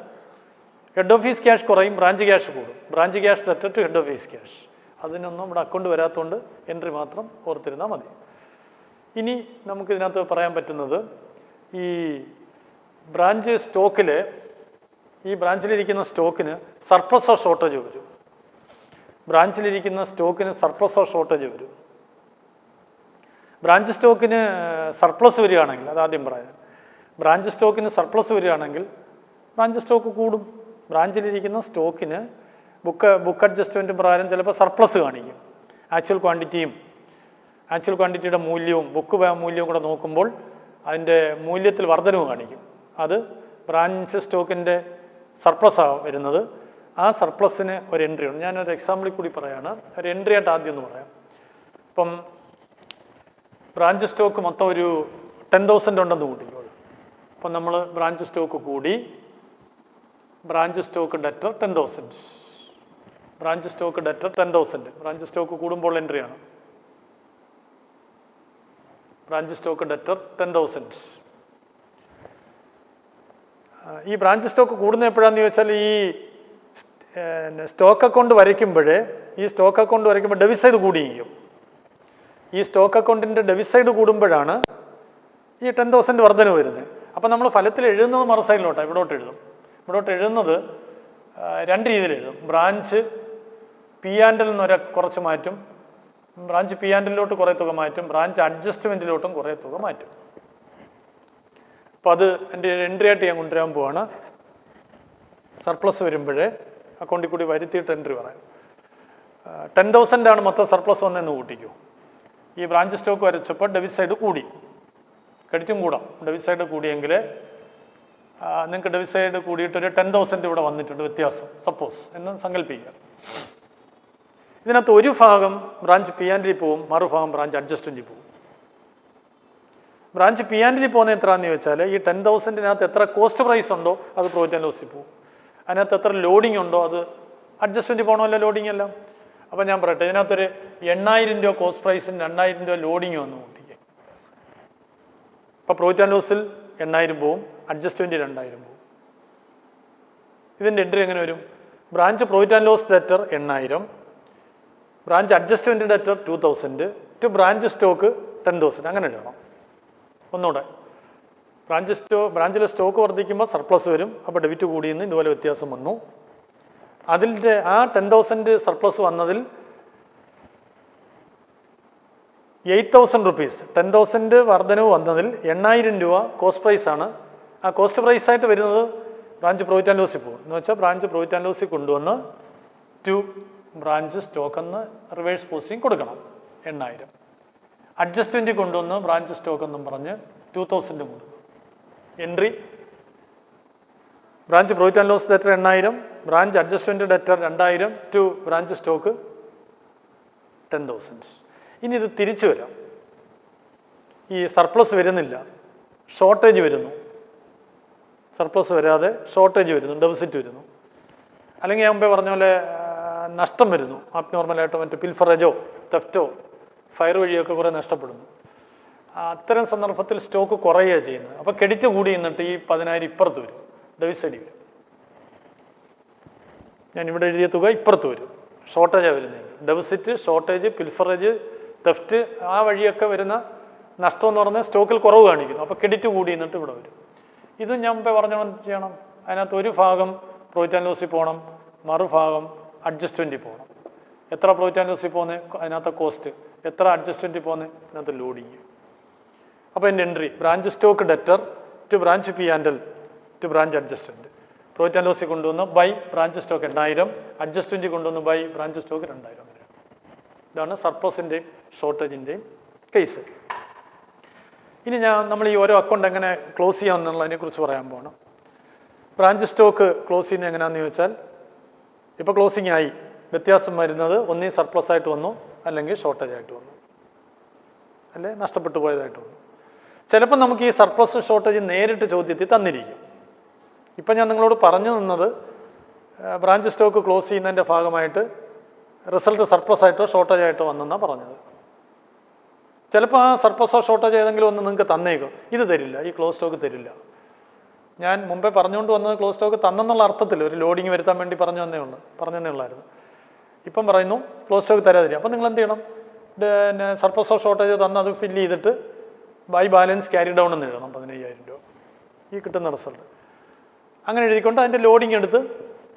ഹെഡ് ഓഫീസ് ക്യാഷ് കുറയും, ബ്രാഞ്ച് ക്യാഷ് കൂടും. Branch cash debtor to head office cash. അതിനൊന്നും ഇവിടെ അക്കൗണ്ട് വരാത്തതുകൊണ്ട് എൻട്രി മാത്രം ഓർത്തിരുന്നാൽ മതി. ഇനി നമുക്കിതിനകത്ത് പറയാൻ പറ്റുന്നത്, ഈ ബ്രാഞ്ച് സ്റ്റോക്കിൽ, ഈ ബ്രാഞ്ചിലിരിക്കുന്ന സ്റ്റോക്കിന് സർപ്ലസോ ഷോർട്ടേജ് വരും. ബ്രാഞ്ചിലിരിക്കുന്ന സ്റ്റോക്കിന് സർപ്ലസോ ഷോർട്ടേജ് വരും. ബ്രാഞ്ച് സ്റ്റോക്കിന് സർപ്ലസ് വരികയാണെങ്കിൽ, അതാദ്യം പറയാം, ബ്രാഞ്ച് സ്റ്റോക്കിന് സർപ്ലസ് വരികയാണെങ്കിൽ ബ്രാഞ്ച് സ്റ്റോക്ക് കൂടും. ബ്രാഞ്ചിലിരിക്കുന്ന സ്റ്റോക്കിന് ബുക്ക് അഡ്ജസ്റ്റ്മെൻറ്റ് പ്രകാരം ചിലപ്പോൾ സർപ്ലസ് കാണിക്കും. ആക്ച്വൽ ക്വാണ്ടിറ്റിയുടെ മൂല്യവും ബുക്ക് മൂല്യവും കൂടെ നോക്കുമ്പോൾ അതിൻ്റെ മൂല്യത്തിൽ വർധനവ് കാണിക്കും. അത് ബ്രാഞ്ച് സ്റ്റോക്കിൻ്റെ സർപ്ലസാണ് വരുന്നത്. ആ സർപ്ലസിന് ഒരു എൻട്രി ഉണ്ട്. ഞാനൊരു എക്സാമ്പിളിൽ കൂടി പറയുകയാണ്. ഒരു എൻട്രി ആയിട്ട് ആദ്യം ഒന്ന് പറയാം. ഇപ്പം ബ്രാഞ്ച് സ്റ്റോക്ക് മൊത്തം ഒരു 10,000 ഉണ്ടെന്ന് കൂട്ടിക്കോളൂ. അപ്പം നമ്മൾ ബ്രാഞ്ച് സ്റ്റോക്ക് കൂടി, branch stock debtor 10,000, branch stock debtor 10,000. Branch stock കൂടുമ്പോൾ എൻട്രിയാണ്. Branch stock debtor 10,000. ഈ ബ്രാഞ്ച് സ്റ്റോക്ക് കൂടുന്ന എപ്പോഴാന്ന് ചോദിച്ചാൽ, ഈ സ്റ്റോക്ക് അക്കൗണ്ട് വരയ്ക്കുമ്പോഴേ, ഈ സ്റ്റോക്ക് അക്കൗണ്ട് വരയ്ക്കുമ്പോൾ ഡെബിറ്റ് സൈഡ് കൂടിയിരിക്കും. ഈ സ്റ്റോക്ക് അക്കൗണ്ടിൻ്റെ ഡെബിറ്റ് സൈഡ് കൂടുമ്പോഴാണ് ഈ 10,000 വർധന വരുന്നത്. അപ്പം നമ്മൾ ഫലത്തിൽ എഴുതുന്നത് മറു സൈഡിലോട്ടാണ്, ഇവിടോട്ട് എഴുതും. ഇവിടോട്ട് എഴുതുന്നത് രണ്ട് രീതിയിൽ എഴുതും. ബ്രാഞ്ച് പി ആൻഡിൽ നിന്ന് കുറച്ച് മാറ്റും, ബ്രാഞ്ച് പി ആൻഡിലോട്ട് കുറേ തുക മാറ്റും, ബ്രാഞ്ച് അഡ്ജസ്റ്റ്മെൻറ്റിലോട്ടും കുറേ തുക മാറ്റും. അപ്പോൾ അത് എൻ്റെ എൻട്രി ആയിട്ട് ഞാൻ കൊണ്ടുവരാൻ പോവാണ്. സർപ്ലസ് വരുമ്പോഴേ അക്കൗണ്ടിൽ കൂടി വരുത്തിയിട്ട് എൻട്രി പറയാം. 10,000 ആണ് മൊത്തം സർപ്ലസ് വന്നതെന്ന് കൂട്ടിക്കൂ. ഈ ബ്രാഞ്ച് സ്റ്റോക്ക് വരച്ചപ്പോൾ ഡെബിറ്റ് സൈഡ് കൂടി, ക്രെഡിറ്റും കൂടാം. ഡെബിറ്റ് സൈഡ് കൂടിയെങ്കിൽ നിങ്ങൾക്ക് ഡെബിറ്റ് സൈഡ് കൂടിയിട്ടൊരു 10,000 ഇവിടെ വന്നിട്ടുണ്ട് വ്യത്യാസം, സപ്പോസ് എന്ന് സങ്കല്പിക്കുക. ഇതിനകത്ത് ഒരു ഭാഗം ബ്രാഞ്ച് പി ആൻഡിൽ പോവും, മറുഭാഗം ബ്രാഞ്ച് അഡ്ജസ്റ്റ്മെൻറ്റിൽ പോവും. ബ്രാഞ്ച് പി ആൻഡിൽ പോകുന്ന എത്രയാണെന്ന് ചോദിച്ചാൽ, ഈ 10,000-നകത്ത് എത്ര കോസ്റ്റ് പ്രൈസ് ഉണ്ടോ അത് പ്രോഫിറ്റ് ആൻഡ് ലോസിൽ പോവും. അതിനകത്ത് എത്ര ലോഡിംഗ് ഉണ്ടോ അത് അഡ്ജസ്റ്റ്മെൻറ്റ് പോകണമല്ലോ, ലോഡിംഗ് എല്ലാം. അപ്പോൾ ഞാൻ പറയട്ടെ, ഇതിനകത്തൊരു 8,000 രൂപ കോസ്റ്റ് പ്രൈസിന് 2,000 രൂപ ലോഡിങ് വന്നു കൂട്ടിക്കുക. അപ്പോൾ പ്രോഫിറ്റ് ആൻഡ് ലോസിൽ 8,000 പോവും, അഡ്ജസ്റ്റ്മെൻറ്റ് 2,000 പോവും. ഇതിൻ്റെ എൻട്രി എങ്ങനെ വരും? Branch profit and loss debtor 8,000, branch adjustment debtor 2,000 to branch stock 10,000. അങ്ങനെ എഴുതണം. ഒന്നുകൂടെ, ബ്രാഞ്ചിലെ സ്റ്റോക്ക് വർദ്ധിക്കുമ്പോൾ സർപ്ലസ് വരും. അപ്പോൾ ഡെബിറ്റ് കൂടിയെന്ന് ഇതുപോലെ വ്യത്യാസം വന്നു. അതിൻ്റെ ആ 10,000 സർപ്ലസ് വന്നതിൽ 8,000 റുപ്പീസ്, 10,000 വർധനവ് വന്നതിൽ 8,000 രൂപ കോസ്റ്റ് പ്രൈസാണ്. ആ കോസ്റ്റ് പ്രൈസായിട്ട് വരുന്നത് ബ്രാഞ്ച് പ്രോഫിറ്റ് ആൻഡ് ലോസിൽ പോകും. എന്ന് വെച്ചാൽ ബ്രാഞ്ച് പ്രോഫിറ്റ് ആൻഡ് ലോസിൽ കൊണ്ടുവന്ന് ടു ബ്രാഞ്ച് സ്റ്റോക്ക് എന്ന് റിവേഴ്സ് പോസ്റ്റിംഗ് കൊടുക്കണം 8,000. അഡ്ജസ്റ്റ്മെൻറ്റ് കൊണ്ടുവന്ന് ബ്രാഞ്ച് സ്റ്റോക്ക് എന്നും പറഞ്ഞ് 2,000 കൊടുക്കും. Entry branch profit and loss debtor 8,000, branch adjustment debtor 2,000 to branch stock 10,000. ഇനി ഇത് തിരിച്ചു വരാം. ഈ സർപ്ലസ് വരുന്നില്ല, ഷോർട്ടേജ് വരുന്നു. സർപ്ലസ് വരാതെ ഷോർട്ടേജ് വരുന്നു, ഡെഫിസിറ്റ് വരുന്നു. അല്ലെങ്കിൽ ഞാൻ മുമ്പേ പറഞ്ഞ പോലെ നഷ്ടം വരുന്നു, അബ്നോർമലായിട്ടോ മറ്റു പിൽഫറേജോ തെഫ്റ്റോ ഫയർ വഴിയൊക്കെ കുറേ നഷ്ടപ്പെടുന്നു. അത്തരം സന്ദർഭത്തിൽ സ്റ്റോക്ക് കുറയുകയാണ് ചെയ്യുന്നത്. അപ്പോൾ ക്രെഡിറ്റ് കൂടി നിന്നിട്ട് ഈ 10,000 ഇപ്പുറത്ത് വരും, ഡെബിറ്റ് സൈഡിൽ വരും. ഞാൻ ഇവിടെ എഴുതിയ തുക ഇപ്പുറത്ത് വരും, ഷോർട്ടേജാണ് വരുന്നത്. ഡെബിസിറ്റ്, ഷോർട്ടേജ്, പിൽഫറേജ്, തെഫ്റ്റ് ആ വഴിയൊക്കെ വരുന്ന നഷ്ടം എന്ന് പറഞ്ഞാൽ സ്റ്റോക്കിൽ കുറവ് കാണിക്കുന്നു. അപ്പോൾ ക്രെഡിറ്റ് കൂടി നിന്നിട്ട് ഇവിടെ വരും. ഇത് ഞാൻ മുമ്പേ പറഞ്ഞോളം ചെയ്യണം. അതിനകത്ത് ഒരു ഭാഗം പ്രോഫിറ്റ് ആൻഡ് ലോസിൽ പോകണം, മറുഭാഗം അഡ്ജസ്റ്റ്മെൻറ്റിൽ പോകണം. എത്ര പ്രോഫിറ്റ് ആൻഡ് ലോസിൽ പോകുന്നത്, അതിനകത്ത് കോസ്റ്റ്. എത്ര അഡ്ജസ്റ്റ്മെൻറ്റിൽ പോകുന്നത്, അതിനകത്ത് ലോഡിങ്. അപ്പോൾ എൻ്റെ entry branch stock debtor to branch P and L to branch adjustment. Profit and ലോസിൽ കൊണ്ടുവന്ന് ബൈ ബ്രാഞ്ച് സ്റ്റോക്ക് 8,000, അഡ്ജസ്റ്റ്മെൻറ്റിൽ കൊണ്ടുവന്ന് ബൈ ബ്രാഞ്ച് സ്റ്റോക്ക് 2,000 വരെ. ഇതാണ് സർപ്ലസിൻ്റെയും ഷോർട്ടേജിൻ്റെയും കേസ്. ഇനി നമ്മൾ ഈ ഓരോ അക്കൗണ്ട് എങ്ങനെ ക്ലോസ് ചെയ്യാമെന്നുള്ളതിനെക്കുറിച്ച് പറയാൻ പോകണം. ബ്രാഞ്ച് സ്റ്റോക്ക് ക്ലോസ് ചെയ്യുന്നത് എങ്ങനെയാണെന്ന് ചോദിച്ചാൽ, ഇപ്പോൾ ക്ലോസിംഗ് ആയി, വ്യത്യാസം വരുന്നത് ഒന്നീ സർപ്ലസ് ആയിട്ട് വന്നു, അല്ലെങ്കിൽ ഷോർട്ടേജ് ആയിട്ട് വന്നു, അല്ലെ നഷ്ടപ്പെട്ടു പോയതായിട്ട് വന്നു. ചിലപ്പോൾ നമുക്ക് ഈ സർപ്ലസ് ഷോർട്ടേജ് നേരിട്ട് ചോദ്യത്തിൽ തന്നിരിക്കും. ഇപ്പം ഞാൻ നിങ്ങളോട് പറഞ്ഞു തന്നത് ബ്രാഞ്ച് സ്റ്റോക്ക് ക്ലോസ് ചെയ്യുന്നതിൻ്റെ ഭാഗമായിട്ട് റിസൾട്ട് സർപ്ലസ് ആയിട്ടോ ഷോർട്ടേജ് ആയിട്ടോ വന്നെന്നാണ് പറഞ്ഞത്. ചിലപ്പോൾ ആ സർപ്ലസോ ഷോർട്ടേജ് ഏതെങ്കിലും ഒന്ന് നിങ്ങൾക്ക് തന്നേക്കും. ഇത് തരില്ല, ഈ ക്ലോസ് സ്റ്റോക്ക് തരില്ല. ഞാൻ മുമ്പേ പറഞ്ഞുകൊണ്ട് വന്നത് ക്ലോസ് സ്റ്റോക്ക് തന്നെന്നുള്ള അർത്ഥത്തിൽ ഒരു ലോഡിങ് വരുത്താൻ വേണ്ടി പറഞ്ഞു തന്നേ ഉള്ളായിരുന്നു. ഇപ്പം പറയുന്നു ക്ലോസ് സ്റ്റോക്ക് തരാതിരിക്കും. അപ്പം നിങ്ങൾ എന്ത് ചെയ്യണം, പിന്നെ സർപ്ലസോ ഷോർട്ടേജോ തന്ന് അത് ഫില്ല് ചെയ്തിട്ട് ബൈ ബാലൻസ് ക്യാരി ഡൗൺ എന്ന് എഴുതണം 15,000 രൂപ ഈ കിട്ടുന്ന റിസൾട്ട്. അങ്ങനെ എഴുതിക്കൊണ്ട് അതിൻ്റെ ലോഡിങ് എടുത്ത്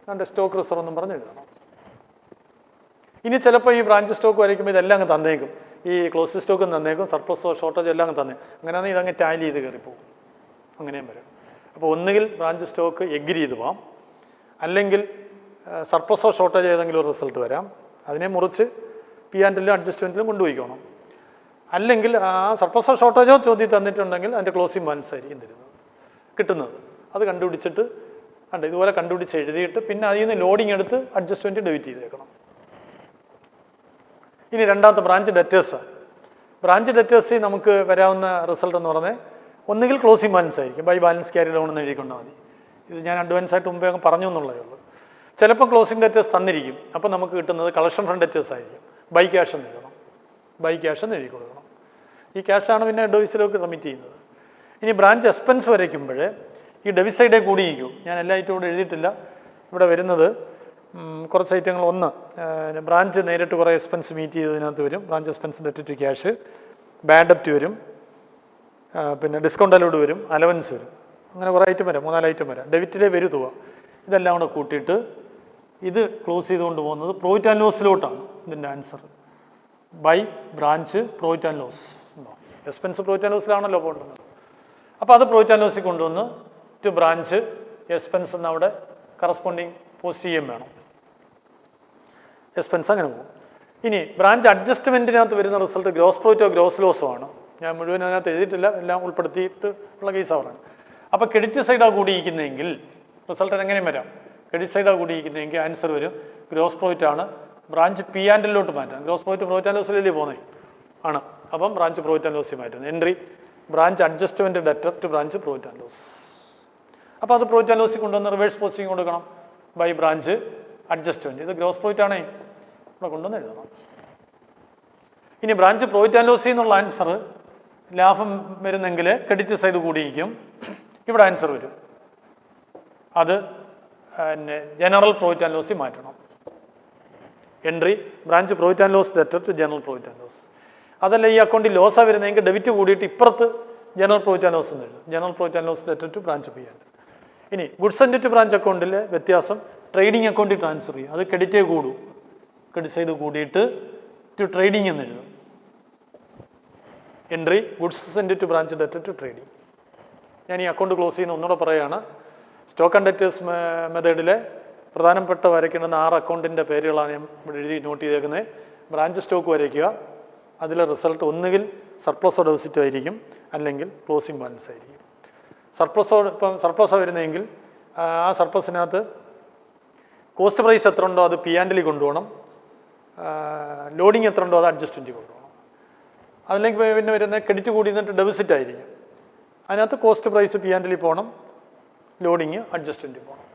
അതിൻ്റെ സ്റ്റോക്ക് റിസർവ് എന്നും പറഞ്ഞ് എഴുതണം. ഇനി ചിലപ്പോൾ ഈ ബ്രാഞ്ച് സ്റ്റോക്ക് വരയ്ക്കുമ്പോൾ ഇതെല്ലാം അങ്ങ് തന്നേക്കും, ഈ ക്ലോസ് സ്റ്റോക്കും തന്നേക്കും, സർപ്ലസോ ഷോർട്ടേജോ എല്ലാം അങ്ങ് തന്നേക്കും. അങ്ങനെയാണെങ്കിൽ ഇതങ്ങ് ടാലി ചെയ്ത് കയറിപ്പോകും. അങ്ങനെയും വരും. അപ്പോൾ ഒന്നുകിൽ ബ്രാഞ്ച് സ്റ്റോക്ക് എഗ്രി ചെയ്ത് പോകാം, അല്ലെങ്കിൽ സർപ്ലസോ ഷോർട്ടേജ് ഏതെങ്കിലും ഒരു റിസൾട്ട് വരാം, അതിനെ മുറിച്ച് പി ആൻഡ് എല്ലും അഡ്ജസ്റ്റ്മെൻറ്റിലും കൊണ്ടുപോയിക്കോണം. അല്ലെങ്കിൽ ആ സർപ്ലസോ ഷോർട്ടേജോ ചോദ്യം തന്നിട്ടുണ്ടെങ്കിൽ അതിൻ്റെ ക്ലോസിംഗ് ബാലൻസ് ആയിരിക്കും കിട്ടുന്നത്. അത് കണ്ടുപിടിച്ചിട്ട് ഇതുപോലെ കണ്ടുപിടിച്ച് എഴുതിയിട്ട് പിന്നെ അതിൽ നിന്ന് ലോഡിങ് എടുത്ത് അഡ്ജസ്റ്റ്മെൻറ്റ് ഡെബിറ്റ് ചെയ്തേക്കണം. ഇനി രണ്ടാമത്തെ ബ്രാഞ്ച് ഡെറ്റേഴ്സ്. ബ്രാഞ്ച് ഡെറ്റേഴ്സിൽ നമുക്ക് വരാവുന്ന റിസൾട്ട് എന്ന് പറഞ്ഞാൽ ഒന്നുകിൽ ക്ലോസിംഗ് ബാലൻസ് ആയിരിക്കും, ബൈ ബാലൻസ് ക്യാരി ഡൗൺ എന്ന് എഴുതിക്കൊണ്ടാൽ മതി. ഇത് ഞാൻ അഡ്വാൻസ് ആയിട്ട് മുമ്പേ പറഞ്ഞു എന്നുള്ളതേ ഉള്ളൂ. ചിലപ്പോൾ ക്ലോസിംഗ് ഡെറ്റേഴ്സ് തന്നിരിക്കും, അപ്പോൾ നമുക്ക് കിട്ടുന്നത് കളക്ഷൻ ഫ്രം ഡെറ്റേഴ്സ് ആയിരിക്കും. ബൈ ക്യാഷ് എന്ന് എഴുതണം, ബൈ ക്യാഷ് എന്ന് എഴുതി കൊടുക്കണം. ഈ ക്യാഷാണ് പിന്നെ ഡെബിസിലേക്ക് റെമിറ്റ് ചെയ്യുന്നത്. ഇനി ബ്രാഞ്ച് എക്സ്പെൻസ് വരയ്ക്കുമ്പോൾ ഈ ഡെബിറ്റ് സൈഡേ കൂടിയിരിക്കും. ഞാൻ എല്ലാ ഐറ്റവും ഇവിടെ എഴുതിയിട്ടില്ല. ഇവിടെ വരുന്നത് കുറച്ച് ഐറ്റങ്ങൾ. ഒന്ന്, ബ്രാഞ്ച് നേരിട്ട് കുറേ എക്സ്പെൻസ് മീറ്റ് ചെയ്തതിനകത്ത് വരും. Branch expense debt to cash, bad ഡെപ്റ്റ് വരും, പിന്നെ ഡിസ്കൗണ്ട് അലൗഡ് വരും, അലവൻസ് വരും. അങ്ങനെ കുറേ ഐറ്റം വരാം, 3-4 ഐറ്റം വരാം. ഡെബിറ്റിലെ വരും തുക. ഇതെല്ലാം കൂടെ കൂട്ടിയിട്ട് ഇത് ക്ലോസ് ചെയ്തുകൊണ്ട് പോകുന്നത് പ്രോഫിറ്റ് ആൻഡ് ലോസിലോട്ടാണ്. ഇതിൻ്റെ answer by branch profit and loss. Expense profit and ലോസിലാണല്ലോ പോകേണ്ടത്. അപ്പോൾ അത് പ്രോഫിറ്റ് ആൻഡ് ലോസിൽ കൊണ്ടുവന്ന് ടു ബ്രാഞ്ച് എക്സ്പെൻസ് എന്ന് അവിടെ കറസ്പോണ്ടിങ് പോസ്റ്റ് ചെയ്യാൻ വേണം. എക്സ്പെൻസ് അങ്ങനെ പോകും. ഇനി ബ്രാഞ്ച് അഡ്ജസ്റ്റ്മെൻറ്റിനകത്ത് വരുന്ന റിസൾട്ട് ഗ്രോസ് പ്രോഫിറ്റോ ഗ്രോസ് ലോസോ ആണ്. ഞാൻ മുഴുവൻ അതിനകത്ത് എഴുതിയിട്ടില്ല, എല്ലാം ഉൾപ്പെടുത്തിയിട്ട് ഉള്ള കേസാണ്. അപ്പോൾ ക്രെഡിറ്റ് സൈഡാണ് കൂടിയിരിക്കുന്നതെങ്കിൽ റിസൾട്ട് എങ്ങനെയും വരാം. ക്രെഡിറ്റ് സൈഡാണ് കൂടിയിരിക്കുന്നതെങ്കിൽ ആൻസർ വരും ഗ്രോസ് പ്രോഫിറ്റ് ആണ്. ബ്രാഞ്ച് പി ആൻഡ് എല്ലോട്ട് മാറ്റാം. ഗ്രോസ് പ്രോഫിറ്റ് പ്രോഫിറ്റ് ആൻഡ് ലോസിലല്ലേ പോകുന്നത് ആണ്. അപ്പം ബ്രാഞ്ച് പ്രോഫിറ്റ് ആൻഡ് ലോസിൽ മാറ്റുന്നു. Entry branch adjustment debtor to branch profit and loss. അപ്പോൾ അത് പ്രോഫിറ്റ് ആൻഡ് ലോസിൽ കൊണ്ടുവന്ന് റിവേഴ്സ് പോസ്റ്റിംഗ് കൊടുക്കണം ബൈ ബ്രാഞ്ച് അഡ്ജസ്റ്റ്മെൻറ്റ്. ഇത് ഗ്രോസ് പ്രോഫിറ്റ് ആണേ ഇവിടെ കൊണ്ടുവന്ന് എഴുതണം. ഇനി ബ്രാഞ്ച് പ്രോഫിറ്റ് ആൻഡ് ലോസിൽ നിന്നുള്ള ആൻസർ ലാഭം വരുന്നെങ്കിൽ ക്രെഡിറ്റ് സൈഡ് കൂടിയിരിക്കും. ഇവിടെ ആൻസർ വരും. അത് പിന്നെ ജനറൽ പ്രോഫിറ്റ് ആൻഡ് ലോസിൽ മാറ്റണം. Entry branch profit and loss debtor to general profit and loss. അതല്ല ഈ അക്കൗണ്ടിൽ ലോസാണ് വരുന്നതെങ്കിൽ ഡെബിറ്റ് കൂടിയിട്ട് ഇപ്പുറത്ത് ജനറൽ പ്രോഫിറ്റ് ആൻഡ് ലോസ് എന്ന് എഴുതും. General profit and loss debtor to branch P and. ഇനി ഗുഡ്സ് ആൻഡ് ടു ബ്രാഞ്ച് അക്കൗണ്ടിലെ വ്യത്യാസം ട്രേഡിംഗ് അക്കൗണ്ടിൽ ട്രാൻസ്ഫർ ചെയ്യും. അത് ക്രെഡിറ്റേ കൂടും. ക്രെഡിറ്റ് സൈഡ് കൂടിയിട്ട് ടു ട്രേഡിംഗ് എന്ന് എഴുതും. Entry goods send to branch debtor to trading. ഞാൻ ഈ അക്കൗണ്ട് ക്ലോസ് ചെയ്യുന്ന ഒന്നുകൂടെ പറയുകയാണ്. സ്റ്റോക്ക് ആൻഡ് ഡെറ്റേഴ്സ് മെത്തേഡിലെ പ്രധാനപ്പെട്ട വരയ്ക്കേണ്ടുന്ന 6 അക്കൗണ്ടിൻ്റെ പേരുകളാണ് ഞാൻ ഇവിടെ എഴുതി നോട്ട് ചെയ്തേക്കുന്നത്. ബ്രാഞ്ച് സ്റ്റോക്ക് വരയ്ക്കുക. അതിലെ റിസൾട്ട് ഒന്നുകിൽ സർപ്ലസോ ഡെബിസിറ്റോ ആയിരിക്കും, അല്ലെങ്കിൽ ക്ലോസിംഗ് ബാലൻസ് ആയിരിക്കും. ഇപ്പം സർപ്ലസോ വരുന്നതെങ്കിൽ ആ സർപ്ലസിനകത്ത് കോസ്റ്റ് പ്രൈസ് എത്ര ഉണ്ടോ അത് പി ആൻഡ് എല്ലിൽ കൊണ്ടുപോകണം. ലോഡിങ് എത്ര ഉണ്ടോ അത് അഡ്ജസ്റ്റ്മെൻറ്റിൽ കൊണ്ടുപോകണം. അതിലേക്ക് പിന്നെ വരുന്ന ക്രെഡിറ്റ് കൂടി നിന്നിട്ട് ഡെബിസിറ്റ് ആയിരിക്കും. അതിനകത്ത് കോസ്റ്റ് പ്രൈസ് പി ആൻഡ് എല്ലിൽ പോകണം, ലോഡിങ് അഡ്ജസ്റ്റ്മെൻറ്റിൽ പോകണം.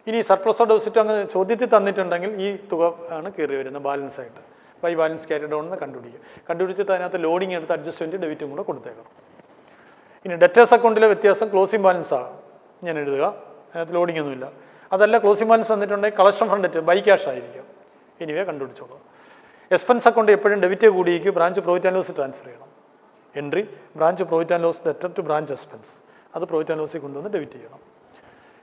ഇനി സർപ്ലസോ ഡെഫിസിറ്റോ അങ്ങ് ചോദ്യത്തിൽ തന്നിട്ടുണ്ടെങ്കിൽ ഈ തുക ആണ് കയറി വരുന്നത് ബാലൻസ് ആയിട്ട്. ബൈ ബാലൻസ് ക്യാരി ഡൗൺ എന്ന് കണ്ടുപിടിച്ചിട്ട് അതിനകത്ത് ലോഡിങ് എടുത്ത് അഡ്ജസ്റ്റ്മെൻറ്റ് ഡെബിറ്റും കൂടെ കൊടുത്തേക്കണം. ഇനി ഡെറ്റേഴ്സ് അക്കൗണ്ടിലെ വ്യത്യാസം ക്ലോസിംഗ് ബാലൻസ് ആണ് ഞാൻ എഴുതുക, അതിനകത്ത് ലോഡിംഗ് ഒന്നുമില്ല. അതല്ല ക്ലോസിംഗ് ബാലൻസ് തന്നിട്ടുണ്ടെങ്കിൽ collection from debt by cash ആയിരിക്കും. എനിവേ കണ്ടുപിടിച്ചോളൂ. എക്സ്പെൻസ് അക്കൗണ്ട് എപ്പോഴും ഡെബിറ്റ് കൂടിയേക്ക് branch profit and loss transfer ചെയ്യണം. Entry branch profit and loss debtor to branch expense, അത് പ്രോഫിറ്റ് ആൻഡ് ലോസിൽ കൊണ്ടുവന്ന് ഡെബിറ്റ് ചെയ്യണം.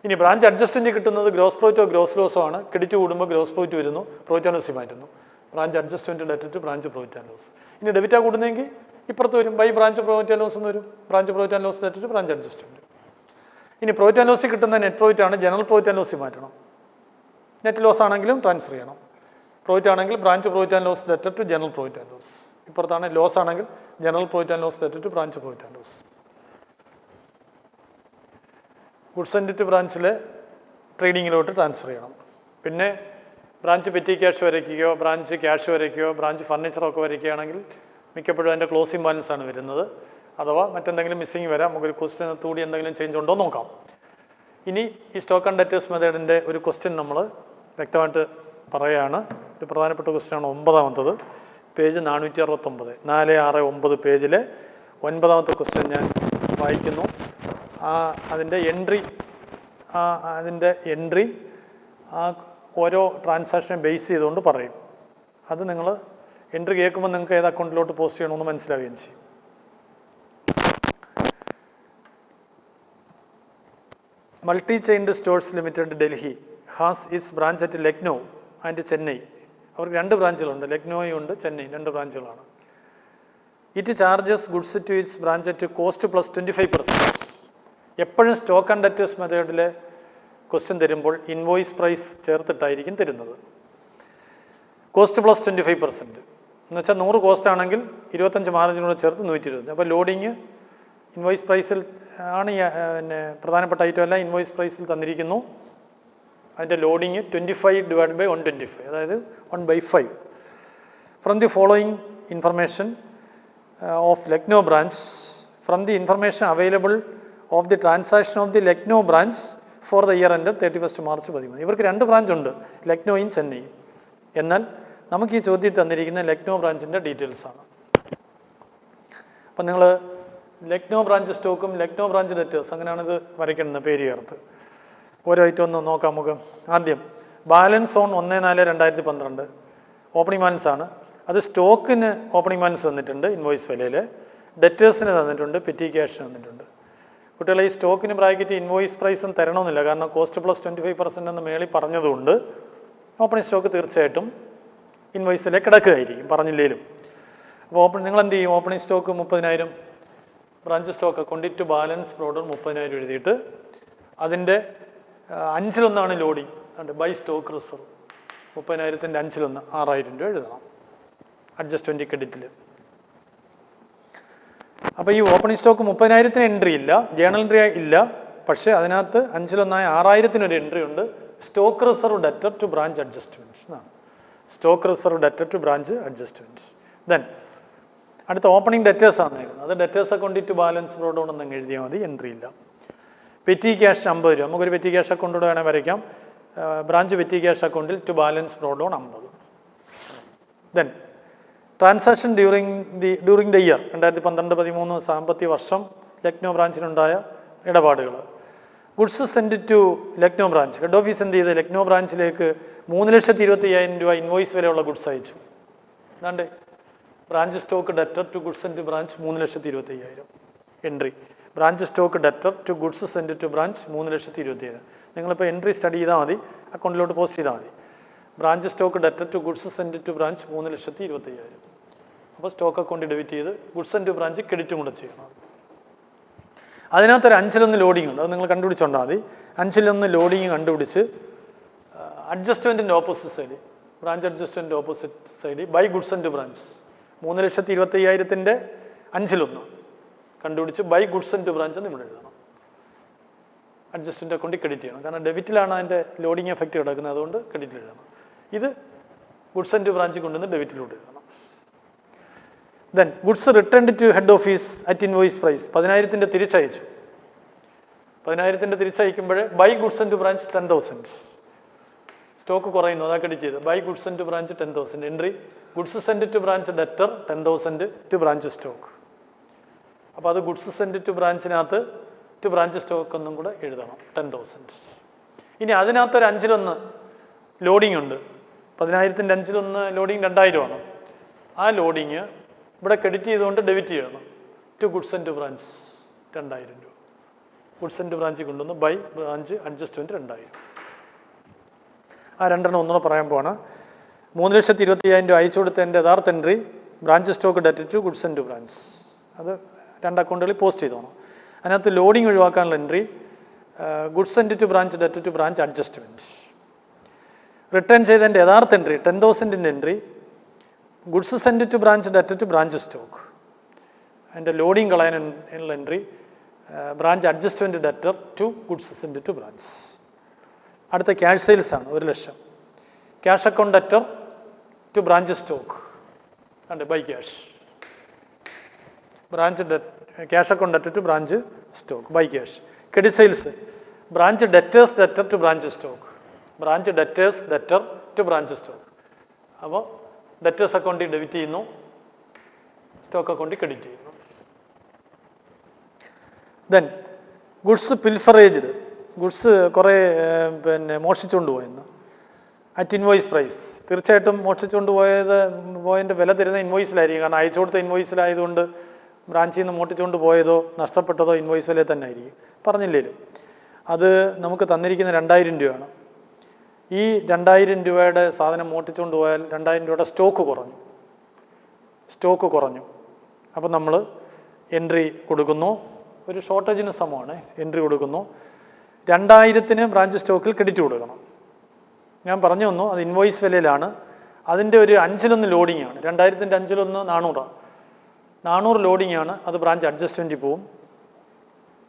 ഇനി ബ്രാഞ്ച് അഡ്ജസ്റ്റ്മെൻറ്റ് കിട്ടുന്നത് ഗ്രോസ് പ്രോഫിറ്റോ ഗ്രോസ് ലോസോ ആണ്. ക്രെഡിറ്റ് കൂടുമ്പോൾ ഗ്രോസ് പ്രോഫിറ്റ് വരുന്നു, പ്രോഫിറ്റ് ആൻഡ് ലോസിൽ മാറ്റുന്നു. Branch adjustment debtor to branch profit and loss. ഇനി ഡെബിറ്റാ കൂടുന്നെങ്കിൽ ഇപ്പുറത്ത് വരും, by branch profit and loss എന്ന് വരും. Branch profit and loss debtor to branch adjustment. ഇനി പ്രോഫിറ്റ് ആൻഡ് ലോസിൽ കിട്ടുന്ന നെറ്റ് പ്രോഫിറ്റ് ആണ്, ജനറൽ പ്രോഫിറ്റ് ആൻഡ് ലോസിൽ മാറ്റണം. നെറ്റ് ലോസ് ആണെങ്കിലും ട്രാൻസ്ഫർ ചെയ്യണം. പ്രോഫിറ്റ് ആണെങ്കിൽ branch profit and loss debtor to general profit and loss. ഇപ്പുറത്താണ് ലോസ് ആണെങ്കിൽ general profit and loss debtor to branch profit and loss. Goods and debt ബ്രാഞ്ചിലെ ട്രേഡിങ്ങിലോട്ട് transfer ചെയ്യണം. പിന്നെ ബ്രാഞ്ച് പെറ്റി ക്യാഷ് വരയ്ക്കുകയോ ബ്രാഞ്ച് ക്യാഷ് വരയ്ക്കുകയോ branch ഫർണിച്ചറൊക്കെ വരയ്ക്കുകയാണെങ്കിൽ മിക്കപ്പോഴും അതിൻ്റെ ക്ലോസിംഗ് ബാലൻസ് ആണ് വരുന്നത്. അഥവാ മറ്റെന്തെങ്കിലും മിസ്സിങ് വരാം. നമുക്കൊരു ക്വസ്റ്റ്യനകത്ത് കൂടി എന്തെങ്കിലും ചേഞ്ച് ഉണ്ടോ നോക്കാം. ഇനി ഈ സ്റ്റോക്ക് ആൻഡ് ഡെറ്റേഴ്സ് മെത്തേഡിൻ്റെ ഒരു ക്വസ്റ്റ്യൻ നമ്മൾ വ്യക്തമായിട്ട് പറയുകയാണ്. ഒരു പ്രധാനപ്പെട്ട ക്വസ്റ്റ്യനാണ് 9ാമത്തത്, പേജ് 469, 469 പേജിലെ 9ാമത്തെ ക്വസ്റ്റ്യൻ ഞാൻ വായിക്കുന്നു. അതിൻ്റെ എൻട്രി ഓരോ ട്രാൻസാക്ഷനെ ബേസ് ചെയ്തുകൊണ്ട് പറയും. അത് നിങ്ങൾ എൻട്രി കേൾക്കുമ്പോൾ നിങ്ങൾക്ക് ഏത് അക്കൗണ്ടിലോട്ട് പോസ്റ്റ് ചെയ്യണമെന്ന് മനസ്സിലാവുകയും ചെയ്യും. Multi chained stores limited Delhi has its branch at Lucknow and Chennai. അവർക്ക് 2 ബ്രാഞ്ചുകളുണ്ട്, ലക്നോയും ഉണ്ട് ചെന്നൈ, 2 ബ്രാഞ്ചുകളാണ്. It charges goods to its branch at cost plus 25%. എപ്പോഴും സ്റ്റോക്ക് ആൻഡ് ഡെറ്റേഴ്സ് മെത്തേഡിലെ ക്വസ്റ്റ്യൻ തരുമ്പോൾ ഇൻവോയ്സ് പ്രൈസ് ചേർത്തിട്ടായിരിക്കും തരുന്നത്. കോസ്റ്റ് പ്ലസ് 25% എന്ന് വെച്ചാൽ 100 കോസ്റ്റ് ആണെങ്കിൽ 25 മാർജിൻ കൂടെ ചേർത്ത് 120. അപ്പോൾ ലോഡിങ് ഇൻവോയ്സ് പ്രൈസിൽ ആണ് പിന്നെ പ്രധാനപ്പെട്ട ഐറ്റം അല്ല, ഇൻവോയ്സ് പ്രൈസിൽ തന്നിരിക്കുന്നു. അതിൻ്റെ ലോഡിങ് 25 ഡിവൈഡ് ബൈ 125, അതായത് 1/5. From the following information of Lucknow branch, from the information available of the transaction of the Lucknow branch for the year end 31 March 13. ഇവർക്ക് 2 ബ്രാഞ്ചുണ്ട്, ലക്നോയും ചെന്നൈയും. എന്നാൽ നമുക്ക് ഈ ചോദ്യത്തിൽ തന്നിരിക്കുന്ന ലക്നോ ബ്രാഞ്ചിൻ്റെ ഡീറ്റെയിൽസാണ്. അപ്പം നിങ്ങൾ ലക്നോ ബ്രാഞ്ച് സ്റ്റോക്കും ലക്നോ ബ്രാഞ്ച് ഡെറ്റേഴ്സ് അങ്ങനെയാണിത് വരയ്ക്കുന്നത്, പേര് ചേർത്ത്. ഓരോ ഐറ്റം ഒന്ന് നോക്കാം നമുക്ക്. ആദ്യം ബാലൻസ് ഓൺ 1/4/2012 ഓപ്പണിംഗ് ബാലൻസ് ആണ്. അത് സ്റ്റോക്കിന് ഓപ്പണിംഗ് ബാലൻസ് തന്നിട്ടുണ്ട് ഇൻവോയ്സ് വിലയിൽ, ഡെറ്റേഴ്സിന് തന്നിട്ടുണ്ട്, പെറ്റി ക്യാഷിന് തന്നിട്ടുണ്ട്. കുട്ടികളെ ഈ സ്റ്റോക്കിന് ബ്രാക്കറ്റ് ഇൻവോയ്സ് പ്രൈസും തരണമെന്നില്ല, കാരണം കോസ്റ്റ് പ്ലസ് 25% എന്ന് മേളിൽ പറഞ്ഞതുകൊണ്ട് ഓപ്പണിംഗ് സ്റ്റോക്ക് തീർച്ചയായിട്ടും ഇൻവോയ്സ് വില കിടക്കുകയായിരിക്കും പറഞ്ഞില്ലേലും. അപ്പോൾ നിങ്ങൾ എന്ത് ചെയ്യും? Opening stock 30,000, branch stock account to balance brought 30,000 എഴുതിയിട്ട് അതിൻ്റെ 1/5 ലോഡിങ്. അതുകൊണ്ട് ബൈ സ്റ്റോക്ക് റിസർവ് 30,000ൻ്റെ 1/5 6,000 രൂപ എഴുതണം അഡ്ജസ്റ്റ്മെൻറ്റ് ക്രെഡിറ്റിൽ. അപ്പോൾ ഈ ഓപ്പണിംഗ് സ്റ്റോക്ക് 30,000 എൻട്രി ഇല്ല, ജേണൽ എൻട്രി ഇല്ല, പക്ഷേ അതിനകത്ത് 1/5 6,000 എൻട്രി ഉണ്ട്. Stock reserve debtor to branch adjustment എന്നാണ്. Stock reserve debtor to branch adjustment. Then അടുത്ത ഓപ്പണിംഗ് ഡെറ്റേഴ്സ് ആണ് വരുന്നത്. അത് debtors account to balance brought ഉണ്ടെന്ന് എഴുതിയാൽ മതി, എൻട്രി ഇല്ല. പെറ്റി ക്യാഷ് 50 രൂപ, നമുക്കൊരു പെറ്റി ക്യാഷ് അക്കൗണ്ടോട് വേണേൽ വരയ്ക്കാം. ബ്രാഞ്ച് പെറ്റി ക്യാഷ് അക്കൗണ്ടിൽ to balance brought on 50. Then transaction during the year 2012-13 സാമ്പത്തിക വർഷം ലക്നോ ബ്രാഞ്ചിനുണ്ടായ ഇടപാടുകൾ. Goods send to Lucknow branch, head office എന്ത് ചെയ്ത് ലക്നോ ബ്രാഞ്ചിലേക്ക് 3,25,000 രൂപ ഇൻവോയ്സ് വരെയുള്ള ഗുഡ്സ് അയച്ചു. അതാണ്ട് branch stock debtor to goods send branch 3,25,000 എൻട്രി. Branch stock debtor to goods send to branch 3,25,000. നിങ്ങളിപ്പോൾ എൻട്രി സ്റ്റഡി ചെയ്താൽ മതി, അക്കൗണ്ടിലോട്ട് പോസ്റ്റ് ചെയ്താൽ മതി. Branch stock debtor to goods send to branch 3,25,000. അപ്പോൾ സ്റ്റോക്ക് അക്കൗണ്ട് ഡെബിറ്റ് ചെയ്ത് ഗുഡ്സ് സെൻഡ് ടു ബ്രാഞ്ച് ക്രെഡിറ്റും കൂടെ ചെയ്യണം. അതിനകത്തൊരു 1/5 ലോഡിംഗ് ഉണ്ട്, അത് നിങ്ങൾ കണ്ടുപിടിച്ചോണ്ടാൽ മതി. 1/5 ലോഡിങ് കണ്ടുപിടിച്ച് അഡ്ജസ്റ്റ്മെൻറ്റിൻ്റെ ഓപ്പോസിറ്റ് സൈഡ്, ബ്രാഞ്ച് അഡ്ജസ്റ്റ്മെൻറ്റിൻ്റെ opposite side by goods send to branch 3,25,000ൻ്റെ 1/5 കണ്ടുപിടിച്ച് by goods send to branch എന്ന് ഇവിടെ എഴുതണം. അഡ്ജസ്റ്റ്മെൻറ്റ് അക്കൗണ്ടിൽ ക്രെഡിറ്റ് ചെയ്യണം, കാരണം ഡെബിറ്റിലാണ് അതിൻ്റെ ലോഡിങ് എഫക്റ്റ് കിടക്കുന്നത്, അതുകൊണ്ട് ക്രെഡിറ്റിൽ എഴുതണം. ഇത് ഗുഡ്സ് സെൻഡ് ടു ബ്രാഞ്ചിൽ കൊണ്ടുവന്ന് ഡെബിറ്റിലൂടെ എഴുതണം. Then goods returned to head office at invoice price 10,000ൻ്റെ തിരിച്ചയച്ചു. 10,000ൻ്റെ തിരിച്ചയക്കുമ്പോൾ by goods send to branch 10,000 stock കുറയുന്നു, അതാ ക്രെഡിറ്റ് ചെയ്ത്. By goods send to branch 10,000. Entry goods send to branch debtor 10,000 to branch stock. അപ്പോൾ അത് ഗുഡ്സ് സെൻഡ് ടു ബ്രാഞ്ചിനകത്ത് ടു ബ്രാഞ്ച് സ്റ്റോക്ക് ഒന്നും കൂടെ എഴുതണം 10,000. ഇനി അതിനകത്തൊരു 5-1 ലോഡിംഗ് ഉണ്ട്. 10,000-ൻ്റെ 5-1 ലോഡിങ് 2,000 ആണ്. ആ ലോഡിങ് ഇവിടെ ക്രെഡിറ്റ് ചെയ്തുകൊണ്ട് ഡെബിറ്റ് ചെയ്യണം to goods and to branch 2,000 രൂപ. ഗുഡ്സ് ആൻഡ് ടു ബ്രാഞ്ചിൽ കൊണ്ടുവന്ന് ബൈ ബ്രാഞ്ച് അഡ്ജസ്റ്റ്മെൻറ്റ് 2,000. ആ രണ്ടെണ്ണം ഒന്നുകൂടെ പറയാൻ പോവാണ്. 3,25,000 രൂപ അയച്ചു കൊടുത്തതിൻ്റെ യഥാർത്ഥ entry branch stock debt to goods and to branch. അത് 2 അക്കൗണ്ടുകളിൽ പോസ്റ്റ് ചെയ്തോണം. അതിനകത്ത് ലോഡിങ് ഒഴിവാക്കാനുള്ള entry goods send to branch debt to branch adjustment. Return ചെയ്തതിൻ്റെ യഥാർത്ഥ എൻട്രി 10,000-ൻ്റെ entry goods send to branch debt to branch stock. അതിൻ്റെ loading കളയാനുള്ള entry branch adjustment debtor to goods send to branch. അടുത്ത cash sales ആണ്. 1,00,000 cash account debtor to branch stock ഉണ്ട് by cash. Branch cash account debtor to branch stock by cash. Credit sales branch debtors debtor to branch stock. Branch debtors debtor to branch stock. അപ്പോൾ debtors അക്കൗണ്ടിൽ debit ചെയ്യുന്നു, stock അക്കൗണ്ടിൽ credit ചെയ്യുന്നു. Then goods pilferaged, goods കുറേ മോഷ്ടിച്ചുകൊണ്ട് പോയെന്ന് at invoice price. തീർച്ചയായിട്ടും മോഷ്ടിച്ചുകൊണ്ട് പോയതിൻ്റെ വില തരുന്ന ഇൻവോയ്സിലായിരിക്കും. കാരണം അയച്ചു കൊടുത്ത ഇൻവോയ്സിലായതുകൊണ്ട് ബ്രാഞ്ചിൽ നിന്ന് മോഷ്ടിച്ചുകൊണ്ട് പോയതോ നഷ്ടപ്പെട്ടതോ ഇൻവോയ്സ് വിലയിൽ തന്നെ ആയിരിക്കും. പറഞ്ഞില്ലേലും അത് നമുക്ക് തന്നിരിക്കുന്ന 2,000 രൂപയാണ്. ഈ 2,000 രൂപയുടെ സാധനം മോഷ്ടിച്ചുകൊണ്ട് പോയാൽ 2,000 രൂപയുടെ സ്റ്റോക്ക് കുറഞ്ഞു. അപ്പോൾ നമ്മൾ എൻട്രി കൊടുക്കുന്നു. ഒരു ഷോർട്ടേജിന് സമമാണ് എൻട്രി കൊടുക്കുന്നു. 2,000-ന് ബ്രാഞ്ച് സ്റ്റോക്കിൽ ക്രെഡിറ്റ് കൊടുക്കണം. ഞാൻ പറഞ്ഞു തന്നു അത് ഇൻവോയ്സ് വിലയിലാണ്. അതിൻ്റെ ഒരു 5-1 ലോഡിംഗ് ആണ്. 2,000-ൻ്റെ 5-1 400. 400 ലോഡിംഗ് ആണ്. അത് ബ്രാഞ്ച് അഡ്ജസ്റ്റ്മെൻറ്റിൽ പോവും.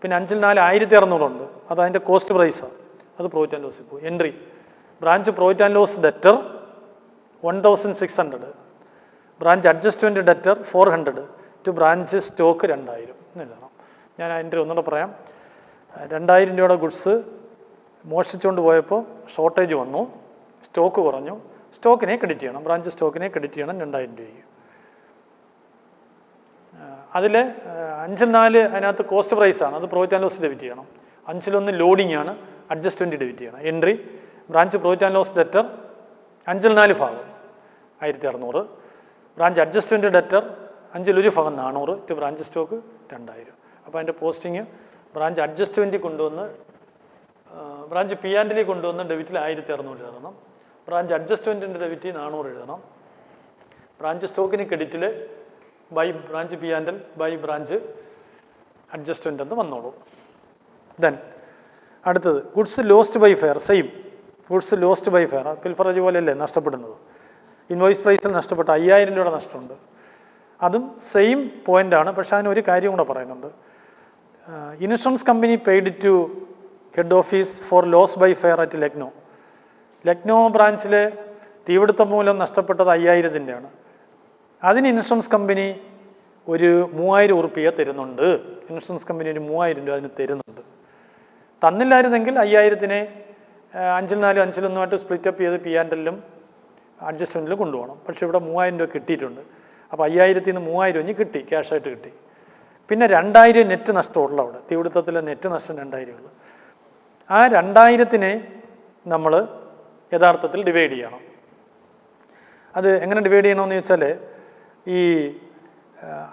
പിന്നെ 5-4 1,600 ഉണ്ട്. അത് അതിൻ്റെ കോസ്റ്റ് പ്രൈസാണ്. അത് പ്രോഫിറ്റ് ആൻഡ് ലോസിൽ പോകും. Entry branch profit and loss debtor 1,600. Branch adjustment debtor 400 to branch stock 2,000 എന്നെഴുതണം. ഞാൻ അതിൻ്റെ ഒന്നുകൂടെ പറയാം. 2,000 രൂപയുടെ ഗുഡ്സ് മോഷ്ടിച്ചുകൊണ്ട് പോയപ്പോൾ ഷോർട്ടേജ് വന്നു, സ്റ്റോക്ക് കുറഞ്ഞു. സ്റ്റോക്കിനെ ക്രെഡിറ്റ് ചെയ്യണം, ബ്രാഞ്ച് സ്റ്റോക്കിനെ ക്രെഡിറ്റ് ചെയ്യണം 2,000 രൂപയ്ക്ക്. അതിൽ 5-4 അതിനകത്ത് കോസ്റ്റ് പ്രൈസാണ്. അത് പ്രോഫിറ്റ് ആൻഡ് ലോസ് ഡെബിറ്റ് ചെയ്യണം. 5-1 ലോഡിംഗ് ആണ്, അഡ്ജസ്റ്റ്മെൻറ്റ് ഡെബിറ്റ് ചെയ്യണം. Entry branch profit and loss debtor 5-4 ഭാഗം 1,600. ബ്രാഞ്ച് അഡ്ജസ്റ്റ്മെൻറ്റ് ഡെറ്റർ 5-1 ഭാഗം 400 ടു ബ്രാഞ്ച് സ്റ്റോക്ക് 2,000. അപ്പോൾ അതിൻ്റെ പോസ്റ്റിങ് ബ്രാഞ്ച് അഡ്ജസ്റ്റ്മെൻറ്റിൽ കൊണ്ടുവന്ന് ബ്രാഞ്ച് പി ആൻഡിലേക്ക് കൊണ്ടുവന്ന് ഡെബിറ്റിൽ 1,600 എഴുതണം. ബ്രാഞ്ച് അഡ്ജസ്റ്റ്മെൻറ്റിൻ്റെ ഡെബിറ്റിൽ 400 എഴുതണം. ബ്രാഞ്ച് സ്റ്റോക്കിന് ക്രെഡിറ്റിൽ by branch P and L by branch adjustment എന്ന് വന്നോളൂ. ദെൻ അടുത്തത് goods lost by fire. Same goods lost by fire. Pilferage പോലെയല്ലേ നഷ്ടപ്പെടുന്നത്. ഇൻവോയ്സ് പ്രൈസിൽ നഷ്ടപ്പെട്ട 5,000 രൂപയുടെ നഷ്ടമുണ്ട്. അതും സെയിം പോയിൻ്റാണ്. പക്ഷേ അതിന് ഒരു കാര്യം കൂടെ പറയുന്നുണ്ട്. Insurance company paid to head office for loss by fire at Lucknow. Lucknow ബ്രാഞ്ചിൽ തീപിടുത്തം മൂലം നഷ്ടപ്പെട്ടത് 5,000-ൻ്റെയാണ്. അതിന് ഇൻഷുറൻസ് കമ്പനി ഒരു 3,000 ഉറുപ്പിക തരുന്നുണ്ട്. ഇൻഷുറൻസ് കമ്പനി ഒരു 3,000 രൂപ അതിന് തരുന്നുണ്ട്. തന്നില്ലായിരുന്നെങ്കിൽ 5,000-നെ 5-4 5-1 സ്പ്ലിറ്റപ്പ് ചെയ്ത് പി ആൻഡലിലും അഡ്ജസ്റ്റ്മെൻറ്റിലും കൊണ്ടുപോകണം. പക്ഷേ ഇവിടെ 3,000 രൂപ കിട്ടിയിട്ടുണ്ട്. അപ്പോൾ 5,000-ൽ നിന്ന് 3,000 കിട്ടി, ക്യാഷായിട്ട് കിട്ടി. പിന്നെ 2,000 നെറ്റ് നഷ്ടമുള്ള അവിടെ തീപിടുത്തത്തിലെ നെറ്റ് നഷ്ടം 2,000 ഉള്ളു. ആ 2,000-നെ നമ്മൾ യഥാർത്ഥത്തിൽ ഡിവൈഡ് ചെയ്യണം. അത് എങ്ങനെ ഡിവൈഡ് ചെയ്യണമെന്ന് ചോദിച്ചാൽ ഈ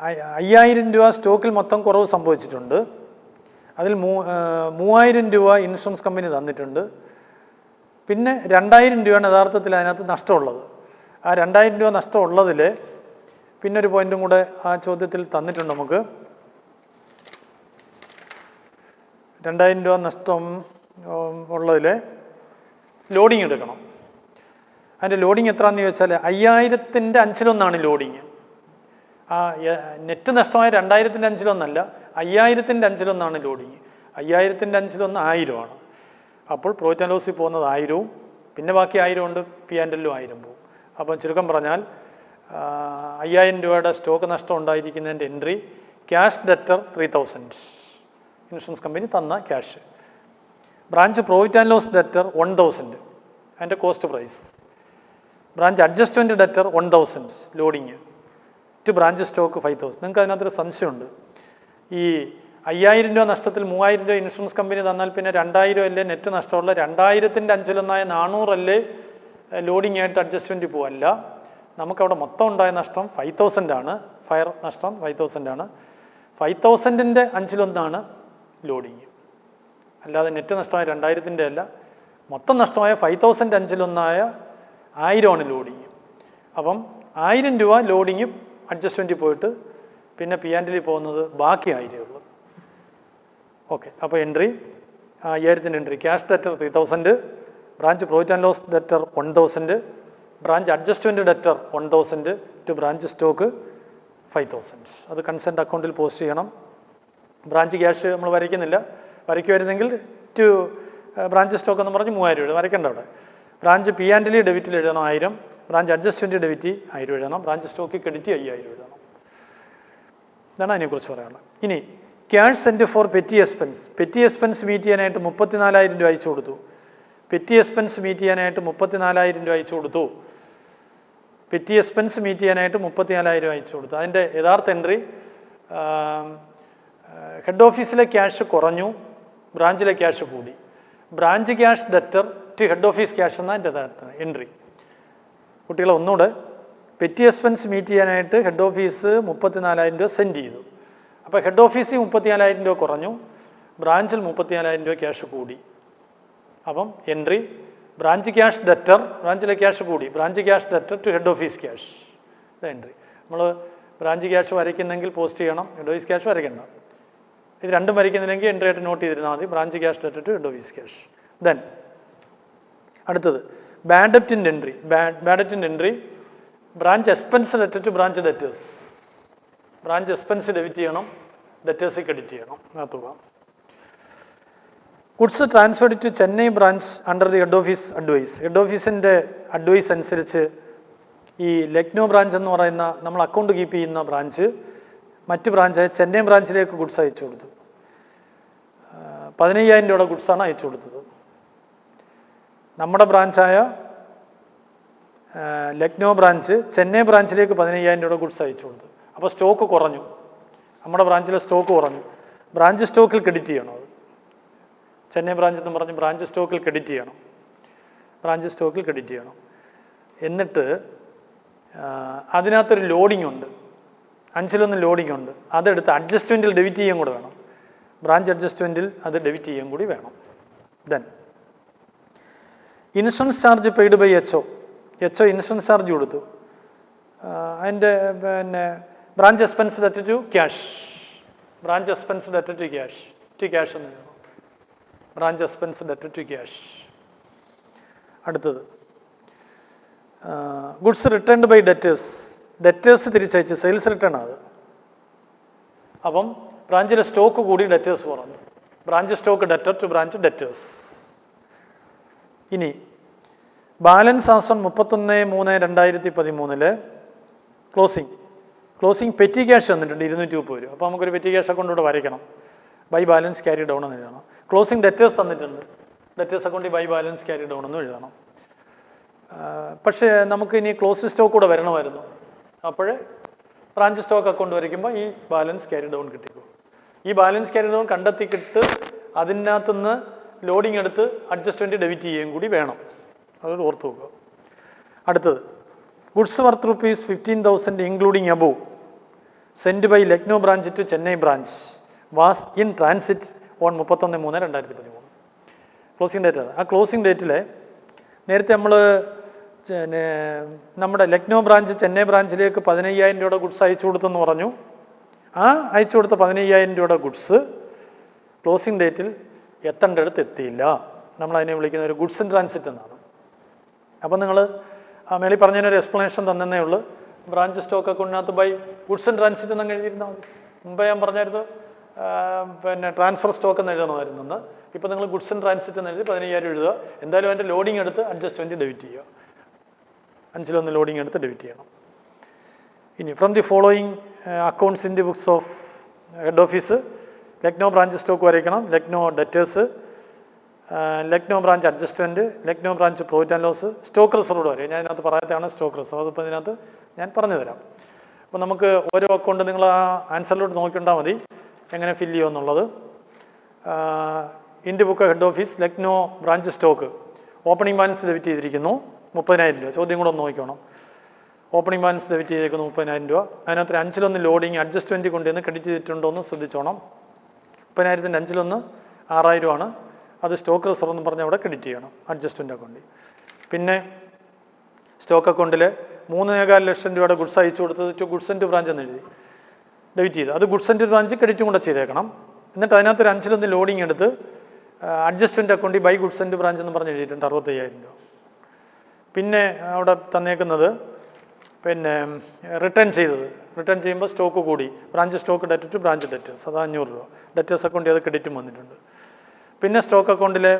5,000 രൂപ സ്റ്റോക്കിൽ മൊത്തം കുറവ് സംഭവിച്ചിട്ടുണ്ട്. അതിൽ 3,000 രൂപ ഇൻഷുറൻസ് കമ്പനി തന്നിട്ടുണ്ട്. പിന്നെ 2,000 രൂപയാണ് യഥാർത്ഥത്തിൽ അതിനകത്ത് നഷ്ടമുള്ളത്. ആ 2,000 രൂപ നഷ്ടമുള്ളതിൽ പിന്നെ ഒരു പോയിൻറ്റും കൂടെ ആ ചോദ്യത്തിൽ തന്നിട്ടുണ്ട് നമുക്ക്. 2,000 രൂപ നഷ്ടം ഉള്ളതിൽ ലോഡിങ് എടുക്കണം. അതിൻ്റെ ലോഡിങ് എത്രയാണെന്ന് ചോദിച്ചാൽ 5,000-ൻ്റെ 5-1 ലോഡിങ്. ആ നെറ്റ് നഷ്ടമായ 2,000-ൻ്റെ 5-1 5,000-ൻ്റെ 5-1 ലോഡിങ്. 5,000-ൻ്റെ 5-1 1,000 അപ്പോൾ പ്രോഫിറ്റ് ആൻഡ് ലോസിൽ പോകുന്നത് 1,000-ഉം പിന്നെ ബാക്കി 1,000 ഉണ്ട് പി ആൻഡലിലും 1,000 പോകും. അപ്പം ചുരുക്കം പറഞ്ഞാൽ 5,000 രൂപയുടെ സ്റ്റോക്ക് നഷ്ടം ഉണ്ടായിരിക്കുന്നതിൻ്റെ entry cash debtor 3,000 insurance company തന്ന cash. Branch profit and loss debtor 1,000 അതിൻ്റെ cost price. Branch adjustment debtor 1000 loading to branch stock 5000. നിങ്ങൾക്ക് അതിനകത്തൊരു സംശയമുണ്ട്. ഈ 5000 രൂപ നഷ്ടത്തിൽ 3000 രൂപ ഇൻഷുറൻസ് കമ്പനി തന്നാൽ പിന്നെ 2000 അല്ലേ നെറ്റ് നഷ്ടമുള്ള 2000-ൻ്റെ 5/1 400 അല്ലേ ലോഡിംഗ് ആയിട്ട് അഡ്ജസ്റ്റ്മെൻറ്റ് പോവല്ല. നമുക്കവിടെ മൊത്തം ഉണ്ടായ നഷ്ടം 5000 ആണ്. ഫയർ നഷ്ടം 5000 ആണ്. 5000-ൻ്റെ 5/1 ലോഡിങ്, അല്ലാതെ നെറ്റ് നഷ്ടമായ 2000-ൻ്റെ അല്ല. മൊത്തം നഷ്ടമായ 5000-ൻ്റെ 5/1 1000 ലോഡിങ്. അപ്പം 1000 രൂപ ലോഡിങ് അഡ്ജസ്റ്റ്മെൻറ്റിൽ പോയിട്ട് പിന്നെ P&L പോകുന്നത് ബാക്കി 1000 ഉള്ളൂ. ഓക്കെ, അപ്പോൾ എൻട്രി 5000-ൻ്റെ entry. Cash debtor 3000, branch profit and loss debtor 1000, branch adjustment debtor 1000 to branch stock 5000. അത് കൺസെൻറ്റ് അക്കൗണ്ടിൽ പോസ്റ്റ് ചെയ്യണം. ബ്രാഞ്ച് ക്യാഷ് നമ്മൾ വരയ്ക്കുന്നില്ല. വരയ്ക്കുമായിരുന്നെങ്കിൽ ടു ബ്രാഞ്ച് സ്റ്റോക്ക് എന്ന് പറഞ്ഞ് 3000 രൂപ വരയ്ക്കേണ്ട അവിടെ. ബ്രാഞ്ച് P&L ഡെബിറ്റിൽ എഴുതണം 1000, ബ്രാഞ്ച് അഡ്ജസ്റ്റ്മെൻറ്റ് ഡെബിറ്റ് 1000 എഴുതണം, ബ്രാഞ്ച് സ്റ്റോക്ക് ക്രെഡിറ്റ് 5000 എഴുതണം. ഇതാണ് അതിനെക്കുറിച്ച് പറയാനുള്ളത്. ഇനി cash sent for petty expense. Petty expense meet ചെയ്യാനായിട്ട് 34000 രൂപ അയച്ചു കൊടുത്തു. പെറ്റി എക്സ്പെൻസ് മീറ്റ് ചെയ്യാനായിട്ട് 34000 രൂപ അയച്ചു കൊടുത്തു. പെറ്റി എക്സ്പെൻസ് മീറ്റ് ചെയ്യാനായിട്ട് 34000 അയച്ചു കൊടുത്തു. അതിൻ്റെ യഥാർത്ഥ എൻട്രി ഹെഡ് ഓഫീസിലെ ക്യാഷ് കുറഞ്ഞു, ബ്രാഞ്ചിലെ ക്യാഷ് കൂടി. Branch cash debtor to head office cash എന്നാണ് എൻ്റെ യഥാർത്ഥ എൻട്രി. കുട്ടികളെ ഒന്നുകൂടെ, പെറ്റി എക്സ്പെൻസ് മീറ്റ് ചെയ്യാനായിട്ട് ഹെഡ് ഓഫീസ് 34000 രൂപ സെൻഡ് ചെയ്തു. അപ്പോൾ ഹെഡ് ഓഫീസിൽ 34000 രൂപ കുറഞ്ഞു, ബ്രാഞ്ചിൽ 34000 രൂപ ക്യാഷ് കൂടി. അപ്പം എൻട്രി ബ്രാഞ്ച് ക്യാഷ് ഡെറ്റർ, ബ്രാഞ്ചിലെ ക്യാഷ് കൂടി, branch cash debtor to head office cash. ഇത് എൻട്രി. നമ്മൾ ബ്രാഞ്ച് ക്യാഷ് വരയ്ക്കുന്നെങ്കിൽ പോസ്റ്റ് ചെയ്യണം, ഹെഡ് ഓഫീസ് ക്യാഷ് വരയ്ക്കണ്ട. ഇത് രണ്ടും വരയ്ക്കുന്നില്ലെങ്കിൽ എൻട്രി ആയിട്ട് നോട്ട് ചെയ്തിരുന്നാൽ മതി. Branch cash debtor to head office cash. Then അടുത്തത് ബാഡ് ഡെപ്റ്റിൻ്റെ എൻട്രി. ബാഡ് ഡെപ്റ്റിൻ്റെ entry branch expense debtor to branch debtors. Branch expense debit ചെയ്യണം, ഡെറ്റേഴ്സ് ക്രെഡിറ്റ് ചെയ്യണം ആ തുക. Goods transferred to Chennai branch under the head office advice. Head ഓഫീസിൻ്റെ advice അനുസരിച്ച് ഈ ലക്നോ ബ്രാഞ്ച് എന്ന് പറയുന്ന നമ്മൾ അക്കൗണ്ട് കീപ്പ് ചെയ്യുന്ന ബ്രാഞ്ച് മറ്റ് ബ്രാഞ്ചായ ചെന്നൈ ബ്രാഞ്ചിലേക്ക് ഗുഡ്സ് അയച്ചു കൊടുത്തു. 15000 രൂപയുടെ ഗുഡ്സാണ് അയച്ചു കൊടുത്തത്. നമ്മുടെ ബ്രാഞ്ചായ ലക്നോ ബ്രാഞ്ച് ചെന്നൈ ബ്രാഞ്ചിലേക്ക് 15000 രൂപയുടെ ഗുഡ്സ് അയച്ചു കൊടുത്തു. അപ്പോൾ സ്റ്റോക്ക് കുറഞ്ഞു, നമ്മുടെ ബ്രാഞ്ചിലെ സ്റ്റോക്ക് കുറഞ്ഞു. ബ്രാഞ്ച് സ്റ്റോക്കിൽ ക്രെഡിറ്റ് ചെയ്യണം. അത് ചെന്നൈ ബ്രാഞ്ച് എന്ന് പറഞ്ഞ് ബ്രാഞ്ച് സ്റ്റോക്കിൽ ക്രെഡിറ്റ് ചെയ്യണം. ബ്രാഞ്ച് സ്റ്റോക്കിൽ ക്രെഡിറ്റ് ചെയ്യണം. എന്നിട്ട് അതിനകത്തൊരു ലോഡിംഗ് ഉണ്ട്, 5/1 ലോഡിംഗ് ഉണ്ട്. അതെടുത്ത് അഡ്ജസ്റ്റ്മെൻറ്റിൽ ഡെബിറ്റ് ചെയ്യാൻ കൂടെ വേണം. ബ്രാഞ്ച് അഡ്ജസ്റ്റ്മെൻറ്റിൽ അത് ഡെബിറ്റ് ചെയ്യാൻ കൂടി വേണം. Then insurance charge paid by H O insurance charge കൊടുത്തു. അതിൻ്റെ പിന്നെ branch expense debtor to cash. Branch expense debtor to cash എന്ന് എഴുതണം. Branch expense debtor to cash. അടുത്തത് ഗുഡ്സ് റിട്ടേൺഡ് ബൈ ഡെറ്റേഴ്സ് തിരിച്ചയച്ച് സെയിൽസ് റിട്ടേൺ അത്. അപ്പം ബ്രാഞ്ചിലെ സ്റ്റോക്ക് കൂടി ഡെറ്റേഴ്സ് കുറഞ്ഞു. Branch stock debtor to branch debtors. ഇനി balance as on 31/3/2013 closing petty cash തന്നിട്ടുണ്ട് 230 രൂപ. അപ്പോൾ നമുക്കൊരു പെറ്റി ക്യാഷ് അക്കൗണ്ട് ഇവിടെ വരയ്ക്കണം. ബൈ ബാലൻസ് ക്യാരി ഡൗൺ എന്ന് എഴുതണം. ക്ലോസിംഗ് ഡെറ്റേഴ്സ് തന്നിട്ടുണ്ട്, ഡെറ്റേഴ്സ് അക്കൗണ്ടിൽ ബൈ ബാലൻസ് ക്യാരി ഡൗൺ എന്ന് എഴുതണം. പക്ഷേ നമുക്ക് ഇനി ക്ലോസ് സ്റ്റോക്ക് കൂടെ വരണമായിരുന്നു. അപ്പോഴേ ബ്രാഞ്ച് സ്റ്റോക്ക് അക്കൗണ്ട് വരയ്ക്കുമ്പോൾ ഈ ബാലൻസ് ക്യാരി ഡൗൺ കിട്ടിക്കും. ഈ ബാലൻസ് ക്യാരി ഡൗൺ കണ്ടെത്തിക്കിട്ട് അതിനകത്തുനിന്ന് ലോഡിംഗ് എടുത്ത് അഡ്ജസ്റ്റ്മെൻറ്റ് ഡെബിറ്റ് ചെയ്യുകയും കൂടി വേണം. അത് ഓർത്ത് നോക്കുക. അടുത്തത് goods worth ₹15,000 including above send by Lucknow branch to Chennai branch was in transit on 31/3/2013. Closing date അത്. ആ ക്ലോസിംഗ് ഡേറ്റിൽ നേരത്തെ നമ്മൾ നമ്മുടെ ലക്നോ ബ്രാഞ്ച് ചെന്നൈ ബ്രാഞ്ചിലേക്ക് 15000 രൂപയുടെ ഗുഡ്സ് അയച്ചു കൊടുത്തെന്ന് പറഞ്ഞു. ആ അയച്ചു കൊടുത്ത 15000 രൂപയുടെ ഗുഡ്സ് ക്ലോസിംഗ് ഡേറ്റിൽ എത്തേണ്ടടുത്ത് എത്തിയില്ല. നമ്മളതിനെ വിളിക്കുന്ന ഒരു ഗുഡ്സ് ഇൻ ട്രാൻസിറ്റ് എന്നാണ്. അപ്പം നിങ്ങൾ ആ മേളിൽ പറഞ്ഞതിനൊരു എക്സ്പ്ലനേഷൻ തന്നേ ഉള്ളൂ. ബ്രാഞ്ച് സ്റ്റോക്ക് അക്കൗണ്ടിനകത്ത് ബൈ ഗുഡ്സ് ഇൻ ട്രാൻസിറ്റ് എന്നങ്ങ് എഴുതിയിരുന്നാൽ മതി. മുമ്പേ ഞാൻ പറഞ്ഞായിരുന്നു പിന്നെ ട്രാൻസ്ഫർ സ്റ്റോക്ക് എന്ന് എഴുതണമായിരുന്നു. ഇപ്പോൾ നിങ്ങൾ ഗുഡ്സ് ഇൻ ട്രാൻസിറ്റ് എന്ന് എഴുതി 15000 എഴുതുക. എന്തായാലും അതിൻ്റെ ലോഡിംഗ് എടുത്ത് അഡ്ജസ്റ്റ്മെൻറ്റ് ഡെബിറ്റ് ചെയ്യുക. 5/1 ലോഡിംഗ് എടുത്ത് ഡെബിറ്റ് ചെയ്യണം. ഇനി from the following accounts in the books of head office Lucknow branch stock വരയ്ക്കണം. Lucknow debtors Lucknow branch adjustment, Lucknow branch profit and loss, stock reserve വരെ ഞാൻ ഇതിനകത്ത് പറയാത്തതാണ് സ്റ്റോക്ക് റിസർവ്. അതിപ്പോൾ ഇതിനകത്ത് ഞാൻ പറഞ്ഞു തരാം. അപ്പോൾ നമുക്ക് ഓരോ അക്കൗണ്ട് നിങ്ങൾ ആ ആൻസറിലോട്ട് നോക്കിണ്ടാൽ മതി എങ്ങനെ ഫില്ല് ചെയ്യുമെന്നുള്ളത്. In the book head office Lucknow branch stock opening balance debit ചെയ്തിരിക്കുന്നു 30,000 രൂപ. ചോദ്യം കൂടെ ഒന്ന് നോക്കണം. ഓപ്പണിംഗ് ബാലൻസ് ഡെബിറ്റ് ചെയ്തേക്കുന്നു 30,000 രൂപ. അതിനകത്ത് 5-1 ലോഡിങ് അഡ്ജസ്റ്റ്മെൻറ്റ് കൊണ്ടുവന്ന് ക്രെഡിറ്റ് ചെയ്തിട്ടുണ്ടോ എന്ന് ശ്രദ്ധിച്ചോണം. 30,000-ന്റെ 5-1 6,000 ആണ്. അത് സ്റ്റോക്ക് റിസർവ് എന്ന് പറഞ്ഞാൽ അവിടെ ക്രെഡിറ്റ് ചെയ്യണം അഡ്ജസ്റ്റ്മെൻറ്റ് അക്കൗണ്ടിൽ. പിന്നെ സ്റ്റോക്ക് അക്കൗണ്ടിൽ 3.25 ലക്ഷം രൂപയുടെ ഗുഡ്സ് അയച്ചു കൊടുത്തത് ടു ഗുഡ്സ് ആൻഡ് ബ്രാഞ്ച് എന്ന് എഴുതി ഡെബിറ്റ് ചെയ്ത് അത് ഗുഡ്സ് ആൻഡ് ബ്രാഞ്ച് ക്രെഡിറ്റും കൂടെ ചെയ്തേക്കണം. എന്നിട്ട് അതിനകത്ത് 5-1 ലോഡിങ് എടുത്ത് അഡ്ജസ്റ്റ്മെൻറ്റ് അക്കൗണ്ടിൽ ബൈ ഗുഡ്സ് ആൻഡ് ബ്രാഞ്ച് എന്ന് പറഞ്ഞ് എഴുതിയിട്ടുണ്ട് 65,000 രൂപ. പിന്നെ അവിടെ തന്നേക്കുന്നത് പിന്നെ റിട്ടേൺ ചെയ്യുമ്പോൾ സ്റ്റോക്ക് കൂടി branch stock debt to branch debtors അത് 500 രൂപ. ഡെറ്റേഴ്സ് അക്കൗണ്ടിൽ അത് ക്രെഡിറ്റും വന്നിട്ടുണ്ട്. പിന്നെ സ്റ്റോക്ക് അക്കൗണ്ടിലെ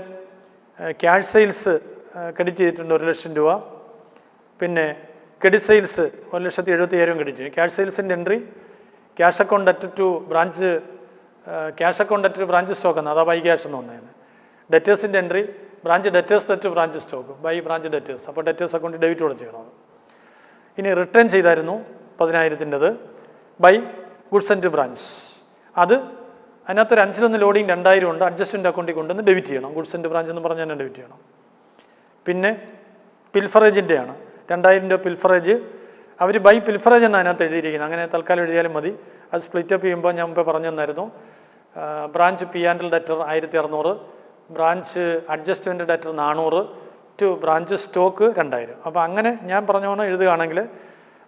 ക്യാഷ് സെയിൽസ് ക്രെഡിറ്റ് ചെയ്തിട്ടുണ്ട് 1 ലക്ഷം രൂപ. പിന്നെ ക്രെഡിറ്റ് സെയിൽസ് 1,70,000 ക്രെഡിറ്റ് ചെയ്യും. ക്യാഷ് സെയിൽസിൻ്റെ entry cash account debt to branch stock എന്ന് അതാ ബൈ ക്യാഷ് എന്ന് വന്നേന്. ഡെറ്റേഴ്സിൻ്റെ entry branch debtors debt branch stock by branch debtors. അപ്പോൾ ഡെറ്റേഴ്സ് അക്കൗണ്ട് ഡെബിറ്റ് കൂടെ ചെയ്യണം. ഇനി റിട്ടേൺ ചെയ്തായിരുന്നു 10,000-ൻ്റെത് ബൈ ഗുഡ്സ് ആൻഡ് ബ്രാഞ്ച്. അത് അതിനകത്തൊരു 5-1 ലോഡിങ് 2,000 ഉണ്ട്. അഡ്ജസ്റ്റ്മെൻറ്റ് അക്കൗണ്ടിൽ കൊണ്ടുവന്ന് ഡെബിറ്റ് ചെയ്യണം. ഗുഡ്സ് ആൻഡ് ബ്രാഞ്ച് എന്ന് പറഞ്ഞാൽ തന്നെ ഡെബിറ്റ് ചെയ്യണം. പിന്നെ പിൽഫറേജിൻ്റെയാണ് 2,000 രൂപ പിൽഫറേജ്. അവർ ബൈ പിൽഫറേജ് എന്ന് അതിനകത്ത് എഴുതിയിരിക്കുന്നത്. അങ്ങനെ തൽക്കാലം എഴുതിയാലും മതി. അത് സ്പ്ലിറ്റപ്പ് ചെയ്യുമ്പോൾ ഞാൻ മുമ്പ് പറഞ്ഞു തന്നായിരുന്നു. Branch P and L debtor 1,600, branch adjustment debtor 400 to branch stock 2,000. അപ്പോൾ അങ്ങനെ ഞാൻ പറഞ്ഞോണം എഴുതുകയാണെങ്കിൽ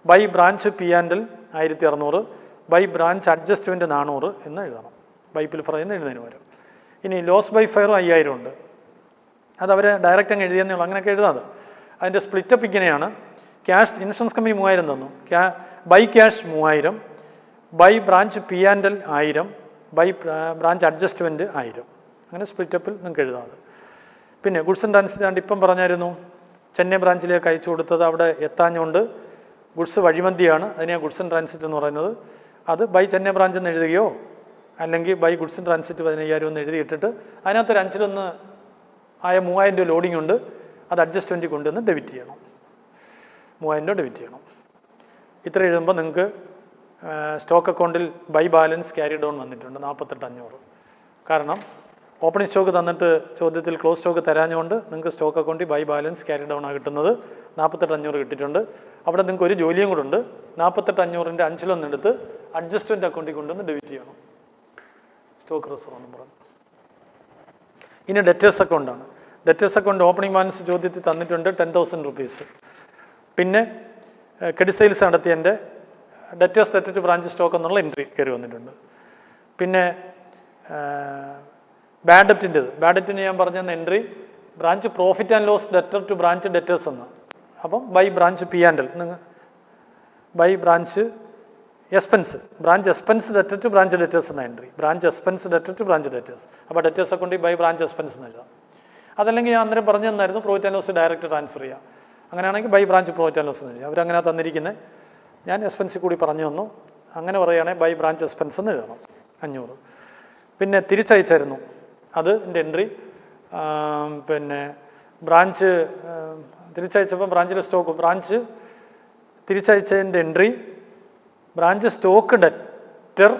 by branch P and L 1,600, by branch adjustment 400 എന്ന് എഴുതണം. ബൈ പിൽഫറേജ് എന്ന് എഴുതുന്നതിന് പകരം. ഇനി ലോസ് ബൈ ഫയറും 5,000 ഉണ്ട്. അത് അവർ ഡയറക്റ്റ് അങ്ങ് എഴുതിയെന്നേ ഉള്ളൂ. അങ്ങനെയൊക്കെ എഴുതാതെ. അതിൻ്റെ സ്പ്ലിറ്റപ്പ് ഇങ്ങനെയാണ്. ക്യാഷ് ഇൻഷുറൻസ് കമ്പനി 3,000 തന്നു. By cash 3,000, by branch P and L 1,000, by branch adjustment 1,000. അങ്ങനെ സ്പ്ലിറ്റപ്പിൽ നിങ്ങൾക്ക് എഴുതാതെ. പിന്നെ ഗുഡ്സ് ആൻഡ് ട്രാൻസിറ്റ് ഇപ്പം പറഞ്ഞായിരുന്നു ചെന്നൈ ബ്രാഞ്ചിലേക്ക് അയച്ചു കൊടുത്തത് അവിടെ എത്താഞ്ഞുകൊണ്ട് ഗുഡ്സ് വഴിമന്തിയാണ്. അതിനെയാണ് ഗുഡ്സ് ആൻഡ് ട്രാൻസിറ്റ് എന്ന് പറയുന്നത്. അത് ബൈ ചെന്നൈ ബ്രാഞ്ച് എന്ന് എഴുതുകയോ അല്ലെങ്കിൽ ബൈ ഗുഡ്സ് ആൻഡ് ട്രാൻസിറ്റ് 15,000 എന്ന് എഴുതിയിട്ടിട്ട് അതിനകത്തൊരു 5-1 ആയ 3,000 രൂപ ലോഡിംഗ് ഉണ്ട്. അത് അഡ്ജസ്റ്റ്മെൻറ്റിൽ കൊണ്ടുവന്ന് ഡെബിറ്റ് ചെയ്യണം. 3,000 രൂപ ഡെബിറ്റ് ചെയ്യണം. ഇത്ര എഴുതുമ്പോൾ നിങ്ങൾക്ക് സ്റ്റോക്ക് അക്കൗണ്ടിൽ ബൈ ബാലൻസ് ക്യാരി ഡൗൺ വന്നിട്ടുണ്ട് 48,500. കാരണം ഓപ്പണിംഗ് സ്റ്റോക്ക് തന്നിട്ട് ചോദ്യത്തിൽ ക്ലോസ് സ്റ്റോക്ക് തരാഞ്ഞുകൊണ്ട് നിങ്ങൾക്ക് സ്റ്റോക്ക് അക്കൗണ്ടിൽ ബൈ ബാലൻസ് ക്യാരി ഡൗൺ ആണ് കിട്ടുന്നത്. 48,500 കിട്ടിയിട്ടുണ്ട്. അവിടെ നിങ്ങൾക്ക് ഒരു ജോലിയും കൂടെ ഉണ്ട്. 48,500-ൻ്റെ 5-1 എടുത്ത് അഡ്ജസ്റ്റ്മെൻറ്റ് അക്കൗണ്ടിൽ കൊണ്ടുവന്ന് ഡെബിറ്റ് ചെയ്യണം. സ്റ്റോക്ക് റിസർവ് എന്ന് പറഞ്ഞു. ഇനി ഡെറ്റേഴ്സ് അക്കൗണ്ടാണ്. ഡെറ്റേഴ്സ് അക്കൗണ്ട് ഓപ്പണിംഗ് ബാലൻസ് ചോദ്യത്തിൽ തന്നിട്ടുണ്ട് 10,000 റുപ്പീസ്. പിന്നെ ക്രെഡിറ്റ് സെയിൽസ് നടത്തിയതിൻ്റെ debtors debt to branch stock എന്നുള്ള എൻട്രി കയറി വന്നിട്ടുണ്ട്. പിന്നെ ബാഡ് ഡെറ്റിന് ഞാൻ പറഞ്ഞ entry branch profit and loss debtor to branch debtors എന്ന്. അപ്പം by branch P and L by branch branch expense debtor to branch debtors എന്ന entry. Branch expense debtor to branch debtors. അപ്പോൾ ഡെറ്റേഴ്സ് അക്കൗണ്ടിൽ by branch expense എന്ന് എഴുതാം. അതല്ലെങ്കിൽ ഞാൻ അന്നേരം പറഞ്ഞു തന്നായിരുന്നു profit and loss direct transfer ചെയ്യാം. അങ്ങനെയാണെങ്കിൽ by branch profit and loss എന്ന് എഴുതാം. അവരങ്ങനെ തന്നിരിക്കുന്നത്. ഞാൻ എക്സ്പെൻസിൽ കൂടി പറഞ്ഞു തന്നു. അങ്ങനെ പറയുകയാണെങ്കിൽ ബൈ ബ്രാഞ്ച് എക്സ്പെൻസ് എന്ന് എഴുതണം 500. പിന്നെ തിരിച്ചയച്ചായിരുന്നു അതിൻ്റെ എൻട്രി. പിന്നെ ബ്രാഞ്ച് തിരിച്ചയച്ചപ്പോൾ ബ്രാഞ്ചിലെ സ്റ്റോക്ക് ബ്രാഞ്ച് തിരിച്ചയച്ചതിൻ്റെ entry branch stock debtor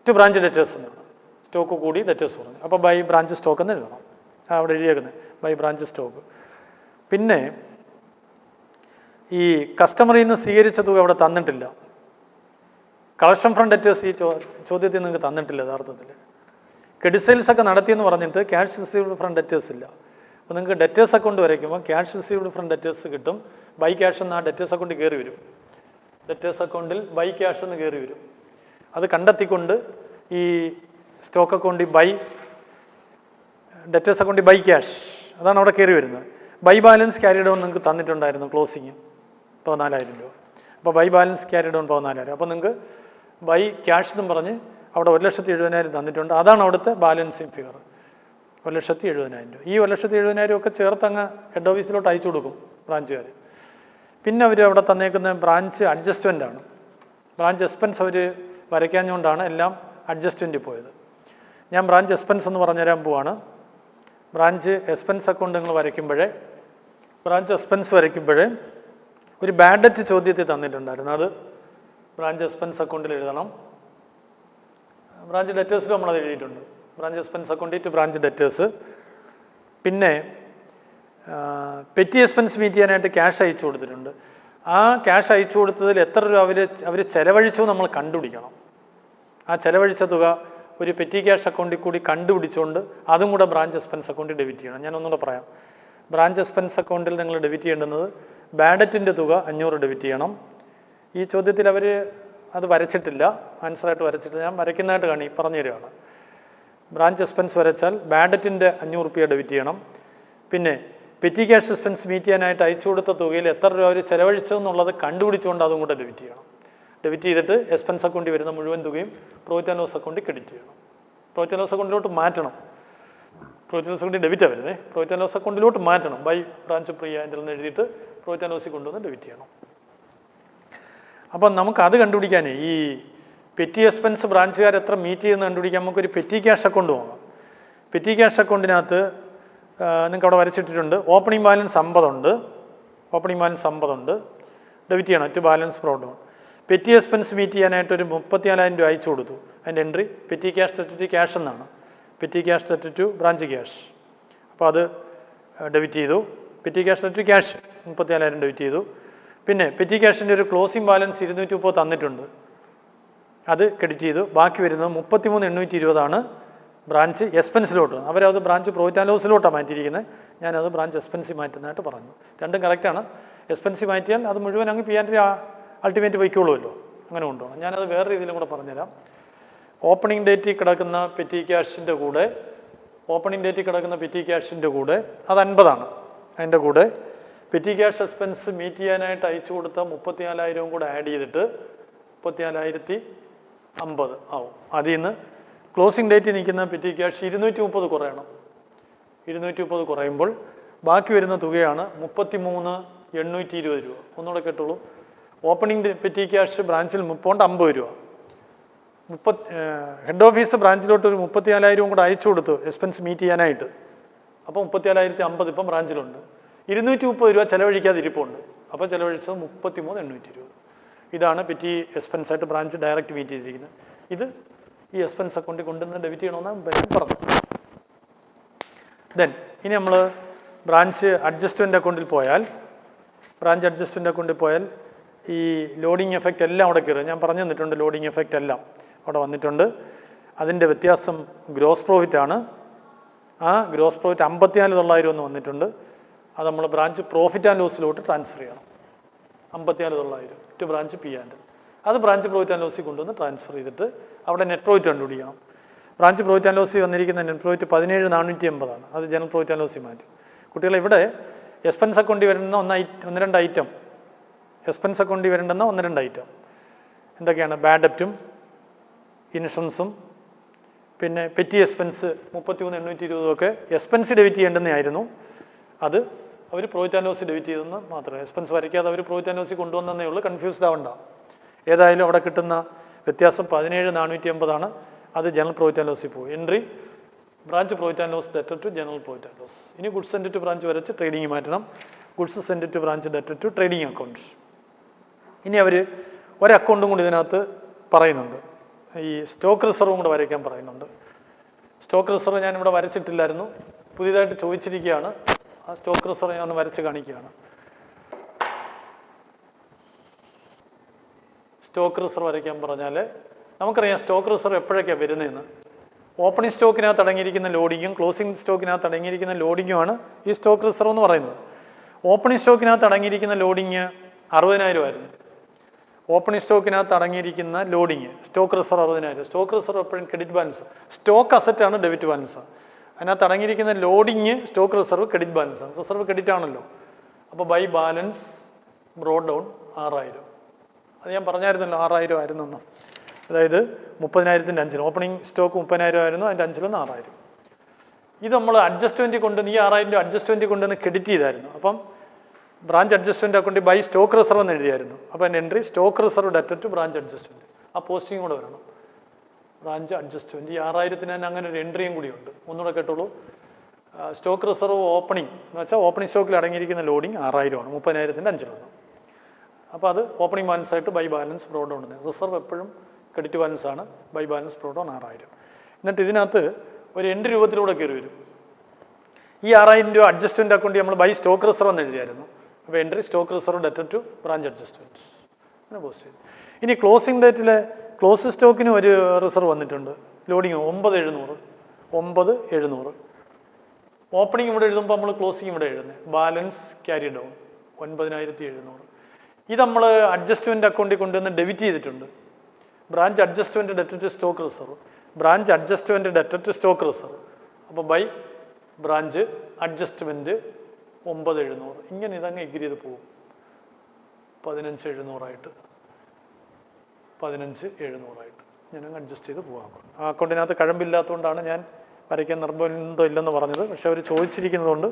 to branch debtors എന്നാണ്. സ്റ്റോക്ക് കൂടി ഡെറ്റേഴ്സ് പറഞ്ഞു. അപ്പോൾ ബൈ ബ്രാഞ്ച് സ്റ്റോക്ക് എന്ന് എഴുതണം. അവിടെ എഴുതിയേക്കുന്നത് ബൈ ബ്രാഞ്ച് സ്റ്റോക്ക്. പിന്നെ ഈ കസ്റ്റമറിൽ നിന്ന് സ്വീകരിച്ച തുക അവിടെ തന്നിട്ടില്ല. കളക്ഷൻ ഫ്രം ഡെറ്റേഴ്സ് ഈ ചോദ്യത്തിൽ നിങ്ങൾക്ക് തന്നിട്ടില്ല യഥാർത്ഥത്തിൽ. ക്രെഡിറ്റ് സെയിൽസ് ഒക്കെ നടത്തിയെന്ന് പറഞ്ഞിട്ട് ക്യാഷ് റിസീവ്ഡ് ഫ്രം ഡെറ്റേഴ്സ് ഇല്ല. അപ്പോൾ നിങ്ങൾക്ക് ഡെറ്റേഴ്സ് അക്കൗണ്ട് വരയ്ക്കുമ്പോൾ ക്യാഷ് റിസീവ്ഡ് ഫ്രം ഡെറ്റേഴ്സ് കിട്ടും. ബൈ ക്യാഷ് എന്ന് ആ ഡെറ്റേഴ്സ് അക്കൗണ്ടിൽ കയറി വരും. ഡെറ്റേഴ്സ് അക്കൗണ്ടിൽ ബൈ ക്യാഷ് എന്ന് കയറി വരും. അത് കണ്ടെത്തിക്കൊണ്ട് ഈ സ്റ്റോക്ക് അക്കൗണ്ടിൽ ബൈ ഡെറ്റേഴ്സ് അക്കൗണ്ടിൽ ബൈ ക്യാഷ് അതാണ് അവിടെ കയറി വരുന്നത്. ബൈ ബാലൻസ് ക്യാരി ഡൗൺ നിങ്ങൾക്ക് തന്നിട്ടുണ്ടായിരുന്നു ക്ലോസിങ് 14,000 രൂപ. അപ്പോൾ ബൈ ബാലൻസ് ക്യാരി ഡൗൺ 14,000. അപ്പോൾ നിങ്ങൾക്ക് ബൈ ക്യാഷ് എന്നും പറഞ്ഞ് അവിടെ 1,70,000 തന്നിട്ടുണ്ട്. അതാണ് അവിടുത്തെ ബാലൻസിങ് ഫിഗർ 1,70,000 രൂപ. ഈ 1,70,000 ഒക്കെ ചേർത്ത് അങ്ങ് ഹെഡ് ഓഫീസിലോട്ട് അയച്ചു കൊടുക്കും ബ്രാഞ്ചുകാർ. പിന്നെ അവർ അവിടെ തന്നേക്കുന്ന ബ്രാഞ്ച് അഡ്ജസ്റ്റ്മെൻ്റ് ആണ്. ബ്രാഞ്ച് എക്സ്പെൻസ് അവർ വരയ്ക്കാഞ്ഞുകൊണ്ടാണ് എല്ലാം അഡ്ജസ്റ്റ്മെൻറ്റിൽ പോയത്. ഞാൻ ബ്രാഞ്ച് എക്സ്പെൻസ് എന്ന് പറഞ്ഞുതരാൻ പോവാണ്. ബ്രാഞ്ച് എക്സ്പെൻസ് അക്കൗണ്ട് നിങ്ങൾ ബ്രാഞ്ച് എക്സ്പെൻസ് വരയ്ക്കുമ്പോൾ ഒരു ബാഡ് ഡെറ്റ് ചോദ്യത്തിൽ തന്നിട്ടുണ്ടായിരുന്നു. അത് ബ്രാഞ്ച് എക്സ്പെൻസ് അക്കൗണ്ടിൽ എഴുതണം. ബ്രാഞ്ച് ഡെറ്റേഴ്സിൽ നമ്മളത് എഴുതിയിട്ടുണ്ട്. ബ്രാഞ്ച് എക്സ്പെൻസ് അക്കൗണ്ടിൽ ടു ബ്രാഞ്ച് ഡെറ്റേഴ്സ്. പിന്നെ പെറ്റി എക്സ്പെൻസ് മീറ്റ് ചെയ്യാനായിട്ട് ക്യാഷ് അയച്ചു കൊടുത്തിട്ടുണ്ട്. ആ ക്യാഷ് അയച്ചു കൊടുത്തതിൽ എത്ര രൂപ അവർ ചിലവഴിച്ചു നമ്മൾ കണ്ടുപിടിക്കണം. ആ ചിലവഴിച്ച തുക ഒരു പെറ്റി ക്യാഷ് അക്കൗണ്ടിൽ കൂടി കണ്ടുപിടിച്ചുകൊണ്ട് അതും കൂടെ ബ്രാഞ്ച് എക്സ്പെൻസ് അക്കൗണ്ടിൽ ഡെബിറ്റ് ചെയ്യണം. ഞാൻ ഒന്നുകൂടെ പറയാം. ബ്രാഞ്ച് എക്സ്പെൻസ് അക്കൗണ്ടിൽ നിങ്ങൾ ഡെബിറ്റ് ചെയ്യേണ്ടുന്നത് ബാഡറ്റിൻ്റെ തുക 500 ഡെബിറ്റ് ചെയ്യണം. ഈ ചോദ്യത്തിൽ അവർ അത് വരച്ചിട്ടില്ല, ആൻസറായിട്ട് വരച്ചിട്ടില്ല. ഞാൻ വരയ്ക്കുന്നതായിട്ട് പറഞ്ഞു തരികയാണ്. ബ്രാഞ്ച് എക്സ്പെൻസ് വരച്ചാൽ ബാഡറ്റിൻ്റെ 500 രൂപ ഡെബിറ്റ് ചെയ്യണം. പിന്നെ പെറ്റി ക്യാഷ് എക്സ്പെൻസ് മീറ്റ് ചെയ്യാനായിട്ട് അയച്ചു കൊടുത്ത തുകയിൽ എത്ര രൂപ അവർ ചിലവഴിച്ചതെന്നുള്ളത് കണ്ടുപിടിച്ചുകൊണ്ട് അതും കൂടെ ഡെബിറ്റ് ചെയ്യണം. ഡെബിറ്റ് ചെയ്തിട്ട് എക്സ്പെൻസ് അക്കൗണ്ടിൽ വരുന്ന മുഴുവൻ തുകയും പ്രോഫിറ്റ് ആൻഡ് ലോസ് അക്കൗണ്ടിൽ ക്രെഡിറ്റ് ചെയ്യണം. പ്രോഫിറ്റ് ആൻഡ് ലോസ് അക്കൗണ്ടിലോട്ട് മാറ്റണം. പ്രോഫിറ്റ് ആൻഡ് ലോസ് അക്കൗണ്ടിൽ ഡെബിറ്റാണ് വരുന്നത്. പ്രോഫിറ്റ് ആൻഡ് ലോസ് അക്കൗണ്ടിലോട്ട് മാറ്റണം. ബൈ ബ്രാഞ്ച് പ്രീ ആൻഡിൽ നിന്ന് എഴുതിയിട്ട് പ്രോഫിറ്റ് ആൻഡ് ലോസിൽ കൊണ്ടുവന്ന് ഡെബിറ്റ് ചെയ്യണം. അപ്പം നമുക്കത് കണ്ടുപിടിക്കാനേ ഈ പെറ്റി എക്സ്പെൻസ് ബ്രാഞ്ചുകാർ എത്ര മീറ്റ് ചെയ്യുന്നത് കണ്ടുപിടിക്കാൻ നമുക്കൊരു പെറ്റി ക്യാഷ് അക്കൗണ്ട് വാങ്ങാം. പെറ്റി ക്യാഷ് അക്കൗണ്ടിനകത്ത് നിങ്ങൾക്ക് അവിടെ വരച്ചിട്ടിട്ടുണ്ട്. ഓപ്പണിംഗ് ബാലൻസ് 50 ഉണ്ട്. ഡെബിറ്റ് ചെയ്യണം to balance product. Petty expense meet ചെയ്യാനായിട്ട് ഒരു 34,000 രൂപ അയച്ചു കൊടുത്തു. അതിൻ്റെ entry petty cash debt cash എന്നാണ്. Petty cash debt to branch cash. അപ്പോൾ അത് ഡെബിറ്റ് ചെയ്തു. Petty cash debt cash 34,000 debit ചെയ്തു. പിന്നെ പെറ്റി ക്യാഷിൻ്റെ ഒരു ക്ലോസിംഗ് ബാലൻസ് 230 തന്നിട്ടുണ്ട്. അത് ക്രെഡിറ്റ് ചെയ്തു. ബാക്കി വരുന്നത് 33,820 ബ്രാഞ്ച് എക്സ്പെൻസിലോട്ട്. അവരത് ബ്രാഞ്ച് പ്രോഫിറ്റ് ആൻഡ് ലോസിലോട്ടാണ് മാറ്റിയിരിക്കുന്നത്. ഞാനത് ബ്രാഞ്ച് എക്സ്പെൻസിൽ മാറ്റുന്നതായിട്ട് പറഞ്ഞു. രണ്ടും കറക്റ്റാണ്. എക്സ്പെൻസിൽ മാറ്റിയാൽ അത് മുഴുവൻ അങ്ങ് പി ആൻഡ് അൾട്ടിമേറ്റ് വയ്ക്കുള്ളൂല്ലോ. അങ്ങനെ കൊണ്ടുപോകണം. ഞാനത് വേറെ രീതിയിലും കൂടെ പറഞ്ഞുതരാം. ഓപ്പണിംഗ് ഡേറ്റിൽ കിടക്കുന്ന പെറ്റി ക്യാഷിൻ്റെ കൂടെ അത് 50. അതിൻ്റെ കൂടെ പെറ്റി ക്യാഷ് എക്സ്പെൻസ് മീറ്റ് ചെയ്യാനായിട്ട് അയച്ചു കൊടുത്ത 34,000 കൂടെ ആഡ് ചെയ്തിട്ട് 34,050 ആവും. അതിൽ നിന്ന് ക്ലോസിംഗ് ഡേറ്റിൽ നിൽക്കുന്ന പെറ്റി ക്യാഷ് 230 കുറയണം. 230 കുറയുമ്പോൾ ബാക്കി വരുന്ന തുകയാണ് 33,820 രൂപ. ഒന്നുകൂടെ കേട്ടോളൂ. ഓപ്പണിംഗ് പെറ്റി ക്യാഷ് ബ്രാഞ്ചിൽ 50 രൂപ. ഹെഡ് ഓഫീസ് ബ്രാഞ്ചിലോട്ട് ഒരു 34,000 കൂടെ അയച്ചു കൊടുത്തു എക്സ്പെൻസ് മീറ്റ് ചെയ്യാനായിട്ട്. അപ്പോൾ 34,050 ഇപ്പം ബ്രാഞ്ചിലുണ്ട്. 230 രൂപ ചിലവഴിക്കാതെ ഇരിപ്പുണ്ട്. അപ്പോൾ ചിലവഴിച്ചത് 33,820. ഇതാണ് പെറ്റി എക്സ്പെൻസ് ആയിട്ട് ബ്രാഞ്ച് ഡയറക്റ്റ് മീറ്റ് ചെയ്തിരിക്കുന്നത്. ഇത് ഈ എക്സ്പെൻസ് അക്കൗണ്ടിൽ കൊണ്ടുവന്ന് ഡെബിറ്റ് ചെയ്യണമെന്നാണ് ഞാൻ പറഞ്ഞു. ഇനി നമ്മൾ ബ്രാഞ്ച് അഡ്ജസ്റ്റ്മെൻറ്റ് അക്കൗണ്ടിൽ പോയാൽ ഈ ലോഡിങ് എഫക്റ്റ് എല്ലാം അവിടെ കയറും. ഞാൻ പറഞ്ഞു തന്നിട്ടുണ്ട്. ലോഡിങ് എഫക്റ്റ് എല്ലാം അവിടെ വന്നിട്ടുണ്ട്. അതിൻ്റെ വ്യത്യാസം ഗ്രോസ് പ്രോഫിറ്റാണ്. ആ ഗ്രോസ് പ്രോഫിറ്റ് 54,900 എന്ന് വന്നിട്ടുണ്ട്. അത് നമ്മൾ ബ്രാഞ്ച് പ്രോഫിറ്റ് ആൻഡ് ലോസിലോട്ട് ട്രാൻസ്ഫർ ചെയ്യണം. 54,900 ടു ബ്രാഞ്ച് പി ആൻഡ്. അത് ബ്രാഞ്ച് പ്രോഫിറ്റ് ആൻഡ് ലോസിൽ കൊണ്ടുവന്ന് ട്രാൻസ്ഫർ ചെയ്തിട്ട് അവിടെ നെറ്റ് പ്രോഫിറ്റ് കണ്ടുപിടിക്കണം. ബ്രാഞ്ച് പ്രോഫിറ്റ് ആൻഡ് ലോസിൽ വന്നിരിക്കുന്ന നെറ്റ് പ്രോഫിറ്റ് 17,480. അത് ജനറൽ പ്രോഫിറ്റ് ആൻഡ് ലോസിൽ മാറ്റും. കുട്ടികളെ ഇവിടെ എക്സ്പെൻസ് അക്കൗണ്ടിൽ വരുന്ന ഒന്ന് രണ്ട് ഐറ്റം എന്തൊക്കെയാണ്? ബാഡ് ഡെപ്റ്റും ഇൻഷുറൻസും പിന്നെ പെറ്റി എക്സ്പെൻസ് 33,820 ഒക്കെ എക്സ്പെൻസ് ഡെബിറ്റ് ചെയ്യേണ്ടുന്നതായിരുന്നു. അത് അവർ പ്രോഫിറ്റ് ആൻഡ് ലോസ് ഡെബിറ്റ് ചെയ്തെന്ന് മാത്രമേ. എക്സ്പെൻസ് വരയ്ക്കാതെ അവർ പ്രോഫിറ്റ് ആൻഡ് ലോസിൽ കൊണ്ടുവന്നേ ഉള്ളൂ. കൺഫ്യൂസ്ഡ് ആവണ്ട. ഏതായാലും അവിടെ കിട്ടുന്ന വ്യത്യാസം 17,480. അത് ജനറൽ പ്രോഫിറ്റ് ആൻഡ് ലോസിൽ പോകും. Entry branch profit and loss debtor to general profit and loss. ഇനി ഗുഡ്സ് സെൻഡ് ടു ബ്രാഞ്ച് വരച്ച് ട്രേഡിംഗ് മാറ്റണം. Goods send to branch debtor to trading account. ഇനി അവർ ഒരു അക്കൗണ്ടും കൂടി ഇതിനകത്ത് പറയുന്നുണ്ട്. ഈ സ്റ്റോക്ക് റിസർവും കൂടെ വരയ്ക്കാൻ പറയുന്നുണ്ട്. സ്റ്റോക്ക് റിസർവ് ഞാനിവിടെ വരച്ചിട്ടില്ലായിരുന്നു. പുതിയതായിട്ട് ചോദിച്ചിരിക്കുകയാണ്. ആ സ്റ്റോക്ക് റിസർവ് ഞാൻ ഒന്ന് വരച്ച് കാണിക്കുകയാണ്. സ്റ്റോക്ക് റിസർവ് വരയ്ക്കാൻ പറഞ്ഞാൽ നമുക്കറിയാം സ്റ്റോക്ക് റിസർവ് എപ്പോഴൊക്കെയാണ് വരുന്നതെന്ന്. ഓപ്പണിംഗ് സ്റ്റോക്കിനകത്ത് അടങ്ങിയിരിക്കുന്ന ലോഡിങ്ങും ക്ലോസിംഗ് സ്റ്റോക്കിനകത്ത് അടങ്ങിയിരിക്കുന്ന ലോഡിങ്ങുമാണ് ഈ സ്റ്റോക്ക് റിസർവ് എന്ന് പറയുന്നത്. ഓപ്പണിംഗ് സ്റ്റോക്കിനകത്ത് അടങ്ങിയിരിക്കുന്ന ലോഡിങ് 60,000 ആയിരുന്നു. ഓപ്പണിംഗ് സ്റ്റോക്കിനകത്ത് അടങ്ങിയിരിക്കുന്ന loading stock reserve 60,000. Stock reserve എപ്പോഴും ക്രെഡിറ്റ് ബാലൻസ്. സ്റ്റോക്ക് അസറ്റാണ് ഡെബിറ്റ് ബാലൻസ്. അതിനകത്ത് അടങ്ങിയിരിക്കുന്ന loading stock reserve credit balance. Reserve credit ആണല്ലോ. അപ്പോൾ ബൈ ബാലൻസ് ബ്രോഡ് ഡൗൺ 6,000. അത് ഞാൻ പറഞ്ഞായിരുന്നല്ലോ 6,000 ആയിരുന്നെന്ന്. അതായത് 30,000-ൻ്റെ 5. ഓപ്പണിംഗ് സ്റ്റോക്ക് 30,000 ആയിരുന്നു. അതിൻ്റെ 5 6,000. ഇത് നമ്മൾ അഡ്ജസ്റ്റ്മെൻറ്റ് കൊണ്ട് ഈ 6,000 രൂപ അഡ്ജസ്റ്റ്മെൻറ്റ് കൊണ്ടുവന്ന് ക്രെഡിറ്റ് ചെയ്തായിരുന്നു. അപ്പം ബ്രാഞ്ച് അഡ്ജസ്റ്റ്മെൻറ്റ് അക്കൗണ്ടിൽ ബൈ സ്റ്റോക്ക് റിസർവ് എന്ന് എഴുതിയായിരുന്നു. അപ്പോൾ എൻ്റെ entry stock reserve debtor to branch adjustment. ആ പോസ്റ്റിംഗ് കൂടെ വരണം. ബ്രാഞ്ച് അഡ്ജസ്റ്റ്മെൻറ്റ് ഈ 6,000-ന് തന്നെ അങ്ങനെ ഒരു എൻട്രിയും കൂടിയുണ്ട്. ഒന്നുകൂടെ കേട്ടോളൂ. സ്റ്റോക്ക് റിസർവ് ഓപ്പണിംഗ് എന്ന് വെച്ചാൽ ഓപ്പണിംഗ് സ്റ്റോക്കിൽ അടങ്ങിയിരിക്കുന്ന ലോഡിംഗ് 6000 30,000-ൻ്റെ 5 അപ്പോൾ അത് ഓപ്പണിംഗ് ബാലൻസ് ആയിട്ട് ബൈ ബാലൻസ് ബ്രോഡ് ഡൗൺ ഉണ്ട്. റിസർവ് എപ്പോഴും ക്രെഡിറ്റ് ബാലൻസ് ആണ്, ബൈ ബാലൻസ് ബ്രോഡ് ഡൗൺ 6000. എന്നിട്ട് ഇതിനകത്ത് ഒരു എൻട്രി രൂപത്തിലൂടെ കയറി വരും. ഈ 6000 രൂപ അഡ്ജസ്റ്റ്മെൻറ്റ് അക്കൗണ്ട് നമ്മൾ ബൈ സ്റ്റോക്ക് റിസർവ് എന്ന് എഴുതിയായിരുന്നു. അപ്പോൾ entry stock reserve debtor to branch adjustment അങ്ങനെ പോസ്റ്റ് ചെയ്തു. ഇനി ക്ലോസിംഗ് ഡേറ്റിലെ ക്ലോസ് സ്റ്റോക്കിന് ഒരു റിസർവ് വന്നിട്ടുണ്ട്. ലോഡിങ് 9700. ഓപ്പണിംഗ് ഇവിടെ എഴുതുമ്പോൾ നമ്മൾ ക്ലോസിംഗ് ഇവിടെ എഴുതുന്നത്. Balance carry down 9700. ഇത് നമ്മൾ അഡ്ജസ്റ്റ്മെൻറ്റ് അക്കൗണ്ടിൽ കൊണ്ടുവന്ന് ഡെബിറ്റ് ചെയ്തിട്ടുണ്ട്. Branch adjustment debtor to stock reserve, branch adjustment debtor to stock reserve. അപ്പോൾ ബൈ ബ്രാഞ്ച് അഡ്ജസ്റ്റ്മെൻറ്റ് 9700. ഇങ്ങനെ ഇതങ്ങ് എഗ്രി ചെയ്ത് പോകും. 15700 15700 ഞാനങ്ങ് അഡ്ജസ്റ്റ് ചെയ്ത് പോകാം. ആ അക്കൗണ്ടിനകത്ത് കഴമ്പില്ലാത്തതുകൊണ്ടാണ് ഞാൻ വരയ്ക്കാൻ നിർബന്ധമില്ലെന്ന് പറഞ്ഞത്. പക്ഷെ അവർ ചോദിച്ചിരിക്കുന്നതുകൊണ്ട്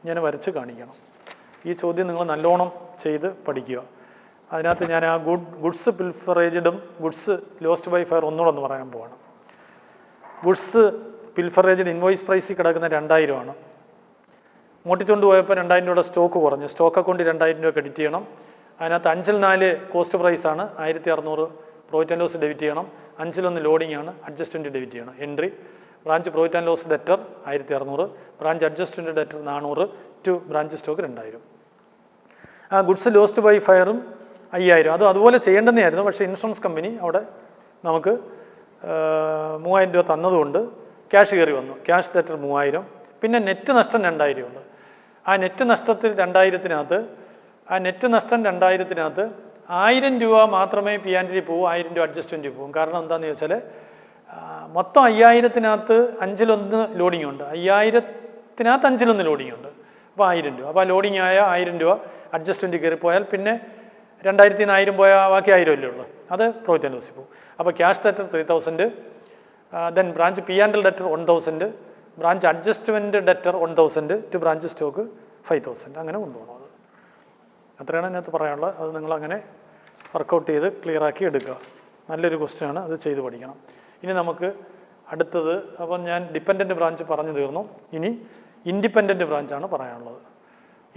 ഞാൻ വരച്ച് കാണിക്കണം. ഈ ചോദ്യം നിങ്ങൾ നല്ലോണം ചെയ്ത് പഠിക്കുക. അതിനകത്ത് ഞാൻ ആ ഗുഡ്സ് പിൽഫറേജ്ഡും ഗുഡ്സ് ലോസ്റ്റ് ബൈ ഫയർ ഒന്നുകൂടെ പറയാൻ പോവാണ്. ഗുഡ്സ് പിൽഫറേജ്ഡ് ഇൻവോയ്സ് പ്രൈസിൽ കിടക്കുന്ന 2000 മോട്ടിച്ചുകൊണ്ട് പോയപ്പോൾ 2000 രൂപയുടെ സ്റ്റോക്ക് കുറഞ്ഞു. സ്റ്റോക്ക് അക്കൗണ്ട് 2000 രൂപ ക്രെഡിറ്റ് ചെയ്യണം. അതിനകത്ത് 5/4 കോസ്റ്റ് പ്രൈസാണ് 1600 പ്രോഫിറ്റ് ആൻഡ് ലോസ് ഡെബിറ്റ് ചെയ്യണം. 5/1 ലോഡിംഗ് ആണ്, അഡ്ജസ്റ്റ്മെൻറ്റ് ഡെബിറ്റ് ചെയ്യണം. Entry branch profit and loss debtor 1600, branch adjustment debtor 400 to branch stock 2000. ആ ഗുഡ്സ് ലോസ്റ്റ് ബൈ ഫയറും 5000. അത് അതുപോലെ ചെയ്യേണ്ടതായിരുന്നു. പക്ഷേ ഇൻഷുറൻസ് കമ്പനി അവിടെ നമുക്ക് 3000 രൂപ തന്നതുകൊണ്ട് ക്യാഷ് കയറി വന്നു. Cash debtor 3000. പിന്നെ നെറ്റ് നഷ്ടം 2000 ഉണ്ട്. ആ നെറ്റ് നഷ്ടത്തിൽ 2000-നകത്ത് 1000 രൂപ മാത്രമേ പി ആൻഡ് ഡി പോകൂ, 1000 രൂപ അഡ്ജസ്റ്റ്മെൻറ്റ് പോകും. കാരണം എന്താണെന്ന് ചോദിച്ചാൽ മൊത്തം 5000-നകത്ത് 5/1 ലോഡിംഗ് ഉണ്ട്. 5000-നകത്ത് 5/1 ലോഡിംഗ് ഉണ്ട്. അപ്പോൾ 1000 രൂപ. അപ്പോൾ ആ ലോഡിംഗ് ആയ 1000 രൂപ അഡ്ജസ്റ്റ്മെൻറ്റ് കയറിപ്പോയാൽ പിന്നെ 2000-ൽ 1000 പോയാൽ ബാക്കി 1000 അല്ലേ ഉള്ളൂ. അത് പ്രോഫിറ്റ് ആൻഡ് ലോസിൽ പോകും. അപ്പോൾ cash debtor 3000, then branch P and L debtor 1000, branch adjustment debtor 1000 to branch stock 5000. അങ്ങനെ കൊണ്ടുപോകണം. അത് അത്രയാണ് അതിനകത്ത് പറയാനുള്ളത്. അത് നിങ്ങളങ്ങനെ വർക്കൗട്ട് ചെയ്ത് ക്ലിയറാക്കി എടുക്കുക. നല്ലൊരു ക്വസ്റ്റ്യനാണ്, അത് ചെയ്ത് പഠിക്കണം. ഇനി നമുക്ക് അടുത്തത്, അപ്പം ഞാൻ ഡിപ്പെൻഡൻറ്റ് ബ്രാഞ്ച് പറഞ്ഞു തീർന്നു. ഇനി ഇൻഡിപെൻഡൻറ്റ് ബ്രാഞ്ചാണ് പറയാനുള്ളത്.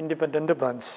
Independent branch